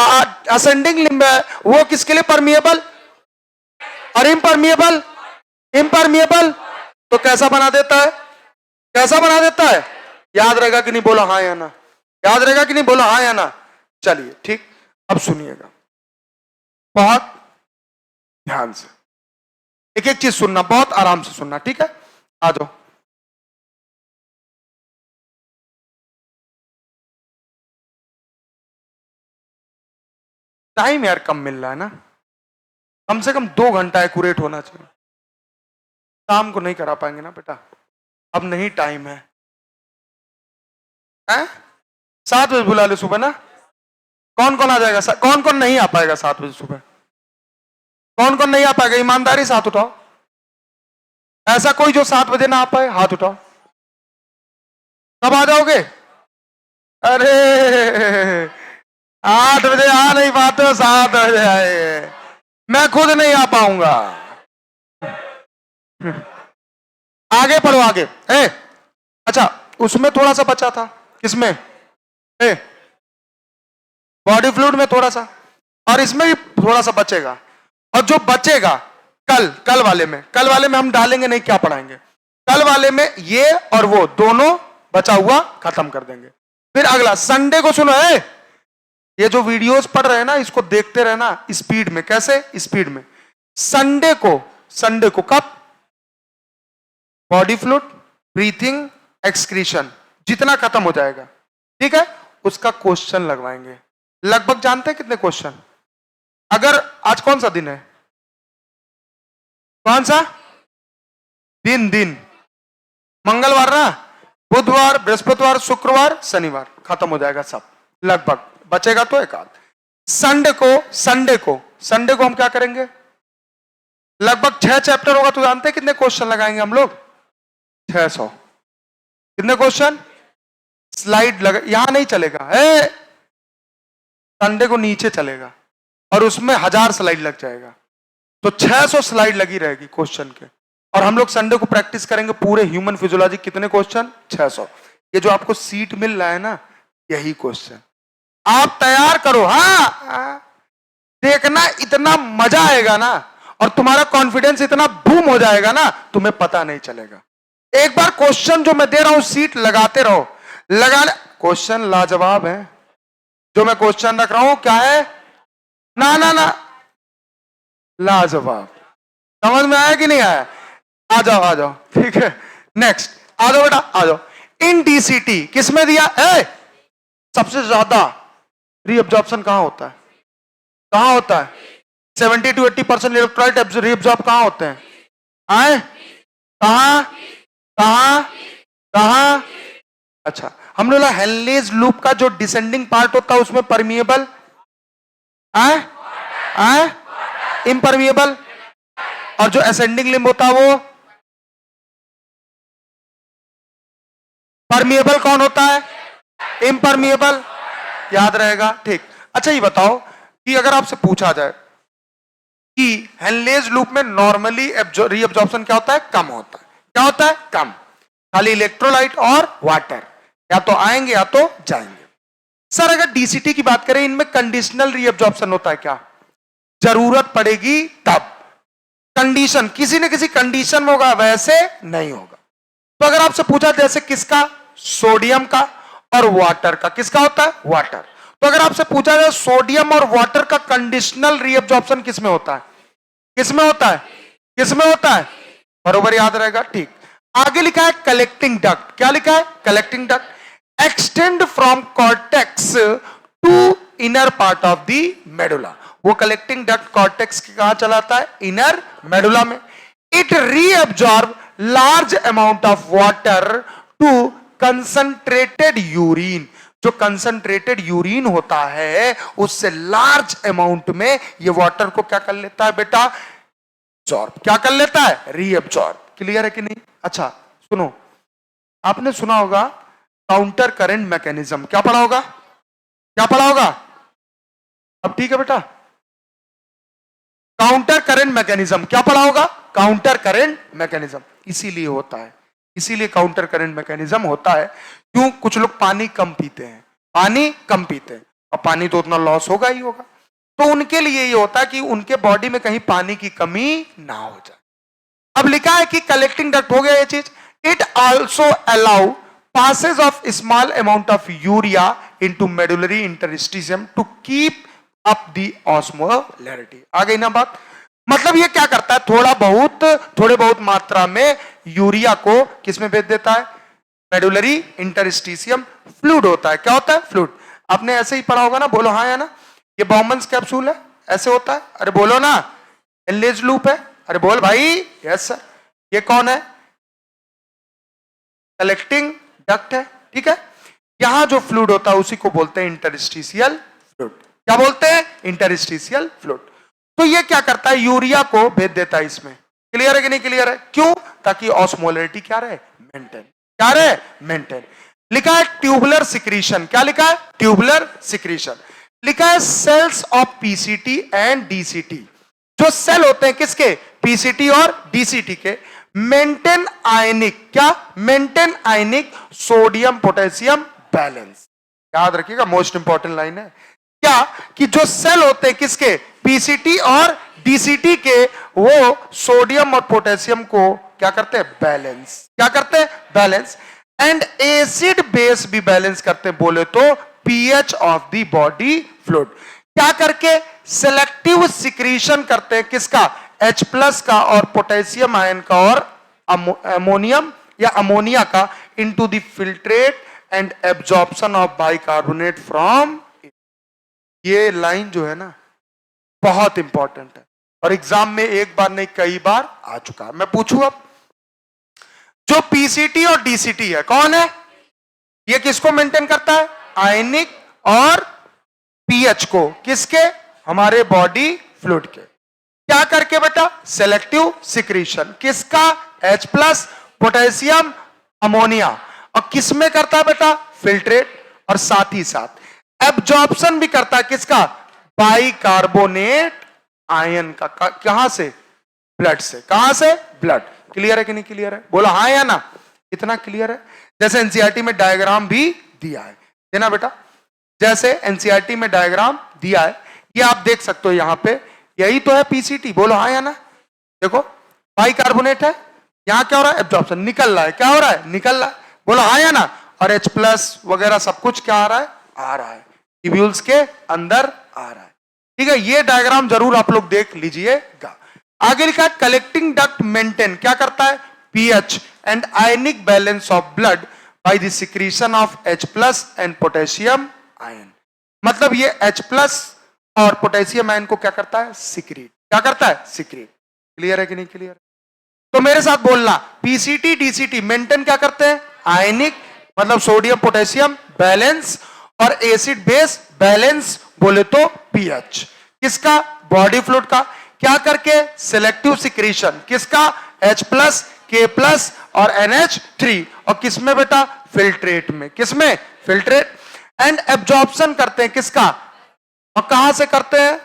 असेंडिंग लिम्ब है वो किसके लिए परमिएबल और इम्परमिएबल? इम्परमिएबल। तो कैसा बना देता है? कैसा बना देता है? याद रहेगा कि नहीं? बोला हाँ या ना। याद रहेगा कि नहीं? बोला हाँ या ना। चलिए ठीक, अब सुनिएगा बहुत ध्यान से, एक एक चीज सुनना, बहुत आराम से सुनना, ठीक है? आ जाओ। टाइम यार कम मिल रहा है ना, कम से कम 2 घंटा एक्यूरेट होना चाहिए। शाम को नहीं करा पाएंगे ना बेटा, अब नहीं टाइम है। 7 बजे बुला ले सुबह ना। कौन कौन आ जाएगा? कौन कौन नहीं आ पाएगा 7 बजे सुबह? कौन कौन नहीं आ पाएगा? ईमानदारी से हाथ उठाओ। ऐसा कोई जो 7 बजे ना आ पाए, हाथ उठाओ। कब आ जाओगे? अरे 8 बजे आ नहीं पाते हो, 7 बजे आए। मैं खुद नहीं आ पाऊंगा। आगे पढ़ो आगे। अच्छा, उसमें थोड़ा सा बचा था, किसमें? बॉडी फ्लूइड में थोड़ा सा, और इसमें भी थोड़ा सा बचेगा। और जो बचेगा कल वाले में हम डालेंगे नहीं, क्या पढ़ाएंगे कल वाले में? ये और वो दोनों बचा हुआ खत्म कर देंगे। फिर अगला संडे को सुनो, ये जो वीडियोस पढ़ रहे हैं ना, इसको देखते रहना स्पीड में। कैसे? स्पीड में। संडे को कब? बॉडी फ्लूइड, ब्रीथिंग, एक्सक्रीशन, जितना खत्म हो जाएगा, ठीक है, उसका क्वेश्चन लगवाएंगे। लगभग जानते हैं कितने क्वेश्चन? अगर आज कौन सा दिन है? कौन सा दिन? मंगलवार ना, बुधवार, बृहस्पतिवार, शुक्रवार, शनिवार, खत्म हो जाएगा सब लगभग। बचेगा तो एक आध। संडे को हम क्या करेंगे? लगभग 6 चैप्टर होगा। तो जानते हैं कितने क्वेश्चन लगाएंगे हम लोग? 600। कितने क्वेश्चन? स्लाइड लगा, यहां नहीं चलेगा, संडे को नीचे चलेगा। और उसमें 1000 स्लाइड लग जाएगा, तो 600 स्लाइड लगी रहेगी क्वेश्चन के। और हम लोग संडे को प्रैक्टिस करेंगे पूरे ह्यूमन फिजियोलॉजी, कितने क्वेश्चन? 600। ये जो आपको सीट मिल रहा है ना, यही क्वेश्चन आप तैयार करो। हाँ, देखना, इतना मजा आएगा ना, और तुम्हारा कॉन्फिडेंस इतना बूम हो जाएगा ना, तुम्हें पता नहीं चलेगा। एक बार क्वेश्चन जो मैं दे रहा हूं सीट लगाते रहो, लगाने। क्वेश्चन लाजवाब है, जो मैं क्वेश्चन रख रहा हूं क्या है? ना ना ना, लाजवाब। समझ में आया कि नहीं आया? आ जाओ आ जाओ, ठीक है। नेक्स्ट आ जाओ बेटा, आ जाओ। इन डीसीटी किसमें दिया है? सबसे ज्यादा रीअब्जॉर्प्शन कहां होता है? कहां होता है? 70 to 80% इलेक्ट्रोलाइट रीअब्जॉर्ब कहां होते हैं? आए कहां कहां कहां? अच्छा, हम लोग हेनलेज लूप का जो डिसेंडिंग पार्ट होता है उसमें परमिएबल, आए आए इम्परमिएबल, और जो असेंडिंग लिम्ब होता है वो परमिएबल। कौन होता है? इम्परमिएबल। याद रहेगा, ठीक। अच्छा, ये बताओ कि अगर आपसे पूछा जाए कि हेनलेज लूप में नॉर्मली रीअब्जॉर्प्शन क्या होता है? कम होता है। क्या होता है? कम। खाली इलेक्ट्रोलाइट और वाटर या तो आएंगे या तो जाएंगे। सर अगर डीसीटी की बात करें, इनमें कंडीशनल रीअब्जॉर्प्शन होता है क्या? जरूरत पड़ेगी तब, कंडीशन, किसी न किसी कंडीशन में होगा, वैसे नहीं होगा। तो अगर आपसे पूछा जैसे किसका? सोडियम का और वाटर का। किसका होता है? वाटर। तो अगर आपसे पूछा जाए सोडियम और वाटर का कंडीशनल रीअब्जॉर्प्शन किसमें होता है? किसमें होता है? किसमें होता है? बरोबर याद रहेगा, ठीक। आगे लिखा है कलेक्टिंग डक्ट। क्या लिखा है? Collecting duct extend from cortex to inner part of the medulla. वो कलेक्टिंग डक्ट कॉर्टेक्स के कहां चलाता है? इनर मेडुला में। It reabsorb large amount of water to concentrated urine. जो कंसंट्रेटेड यूरिन होता है उससे लार्ज अमाउंट में ये वाटर को क्या कर लेता है बेटा? एब्जॉर्ब। क्या कर लेता है? रीअब्जॉर्ब। क्लियर है कि नहीं? अच्छा सुनो, आपने सुना होगा काउंटर करंट मैकेनिज्म। क्या पढ़ा होगा? क्या पढ़ा होगा? अब ठीक है बेटा, काउंटर करंट मैकेनिज्म क्या पढ़ा होगा? काउंटर करंट मैकेनिज्म इसीलिए होता है, इसीलिए काउंटर करंट मैकेनिज्म होता है। क्यों? कुछ लोग पानी कम पीते हैं, पानी कम पीते हैं, और पानी तो उतना लॉस होगा ही होगा, तो उनके लिए ये होता है कि उनके बॉडी में कहीं पानी की कमी ना हो जाए। अब लिखा है कि कलेक्टिंग डक्ट हो गया ये चीज। It also allow passage of small amount of urea into medullary interstitium to keep up the osmolarity. आ गई ना बात? मतलब ये क्या करता है? थोड़े बहुत मात्रा में यूरिया को किसमें भेज देता है? मेडुलरी इंटरस्टिशियम फ्लूइड होता है। क्या होता है? फ्लूइड। आपने ऐसे ही पढ़ा होगा ना, बोलो हाँ या ना? ये बॉमन्स कैप्सूल है, ऐसे होता है। अरे बोलो ना। हेनलेज लूप है, अरे बोल भाई। Yes sir. ये कौन है? कलेक्टिंग डक्ट है, ठीक है। यहां जो फ्लूइड होता है उसी को बोलते हैं इंटरस्टिशियल फ्लूइड। क्या बोलते हैं? Interstitial fluid. तो ये क्या करता है? यूरिया को भेज देता है इसमें। क्लियर है कि नहीं क्लियर है? क्यों? ताकि ऑस्मोलैरिटी क्या रहे? मेंटेन। क्या रहे? मेंटेन। लिखा है ट्यूबुलर सिक्रीशन। क्या लिखा है? Tubular secretion. लिखा है cells of PCT and DCT. जो सेल होते हैं किसके? पीसीटी और डीसीटी के। मेंटेन आयनिक, क्या? मेंटेन आयनिक सोडियम पोटेशियम बैलेंस। याद रखिएगा, मोस्ट इंपॉर्टेंट लाइन है। क्या? कि जो सेल होते हैं किसके? पीसीटी और डीसीटी के, वो सोडियम और पोटेशियम को क्या करते हैं? बैलेंस। क्या करते हैं? बैलेंस। एंड एसिड बेस भी बैलेंस करते हैं, बोले तो pH of the body fluid. क्या करके? सेलेक्टिव सिक्रीशन करते हैं किसका? H प्लस का और पोटेशियम आयन का और अमोनियम या अमोनिया का into the filtrate and absorption of bicarbonate from. ये लाइन जो है ना बहुत इंपॉर्टेंट है, और एग्जाम में एक बार नहीं कई बार आ चुका है। मैं पूछूं अब, जो पीसीटी और डीसीटी है कौन है? ये किसको मेंटेन करता है? आयनिक और पीएच को। किसके? हमारे बॉडी फ्लूइड के। क्या करके बेटा? Selective secretion. किसका? H plus potassium ammonia. और किसमें करता है बेटा? फिल्ट्रेट। और साथ ही साथ एब्जॉर्प्शन भी करता है किसका? बाइकार्बोनेट आयन का कहां से? ब्लड से। कहां से? ब्लड। क्लियर है कि नहीं क्लियर है? बोलो हाँ या ना। इतना क्लियर है? जैसे एनसीईआरटी में डायग्राम भी दिया है, देना बेटा। जैसे एनसीईआरटी में डायग्राम दिया है, ये आप देख सकते हो यहां पे, यही तो है पीसीटी। बोलो हाँ या ना। देखो बाइकार्बोनेट है, यहां क्या हो रहा है? एब्जॉर्प्शन, निकल रहा है। क्या हो रहा है? निकल रहा है। बोलो हाँ या ना। और H+ वगैरह सब कुछ क्या आ रहा है? आ रहा है, ट्यूब्यूल्स के अंदर आ रहा है। ठीक है, ये डायग्राम जरूर आप लोग देख लीजिएगा। आगे लिखा है कलेक्टिंग डक्ट मेंटेन क्या करता है? PH and ionic balance of blood by the secretion of H+ and potassium ion. मतलब ये H+ और पोटेशियम आयन को क्या करता है? सिक्रीट। क्या करता है? सिक्रीट। क्लियर है कि नहीं क्लियर? तो मेरे साथ बोलना, पीसीटी डीसीटी मेंटेन क्या करते हैं? आयनिक मतलब सोडियम पोटेशियम बैलेंस, और एसिड बेस बैलेंस बोले तो पीएच। किसका? बॉडी फ्लूइड का। क्या करके? Selective secretion. किसका? H+, K+ और NH3। और किसमें बेटा? फिल्ट्रेट में। किसमें? फिल्ट्रेट। एंड एब्जॉर्प्शन करते हैं किसका? और कहां से करते हैं?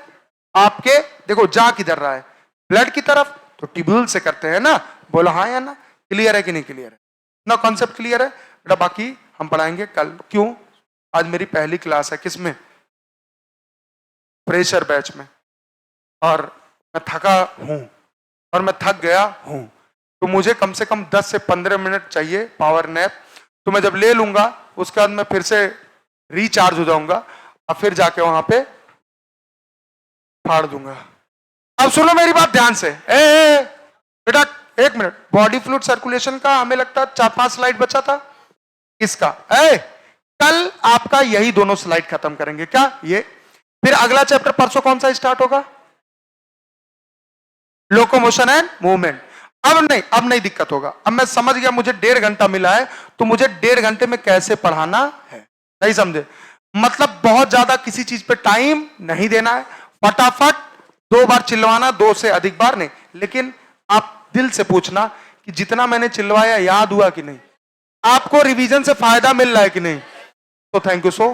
आपके देखो जा किधर रहा है? ब्लड की तरफ, तो ट्यूब्यूल से करते हैं ना। बोलो हाँ या ना। क्लियर है कि नहीं क्लियर है? ना कॉन्सेप्ट क्लियर है बेटा? बाकी हम पढ़ाएंगे कल। क्यों? आज मेरी पहली क्लास है। किसमें? प्रेशर बैच में। और मैं थका हूं, और मैं थक गया हूं, तो मुझे कम से कम 10 से 15 मिनट चाहिए पावर नैप। तो मैं जब ले लूंगा उसके बाद मैं फिर से रिचार्ज हो जाऊंगा, और फिर जाके वहां पे फाड़ दूंगा। अब सुनो मेरी बात ध्यान से। बेटा एक मिनट, बॉडी फ्लूइड सर्कुलेशन का हमें लगता है 4-5 स्लाइड बचा था। किसका? कल आपका यही दोनों स्लाइड खत्म करेंगे। क्या ये? फिर अगला चैप्टर परसों कौन सा स्टार्ट होगा? Locomotion and movement. अब नहीं दिक्कत होगा। अब मैं समझ गया, मुझे 1.5 घंटा मिला है, तो मुझे 1.5 घंटे में कैसे पढ़ाना है। नहीं समझे? मतलब बहुत ज्यादा किसी चीज पे टाइम नहीं देना है, फटाफट 2 बार चिल्लवाना, 2 से अधिक बार नहीं। लेकिन आप दिल से पूछना कि जितना मैंने चिल्लवाया याद हुआ कि नहीं, आपको रिवीजन से फायदा मिल रहा है कि नहीं। तो थैंक यू सो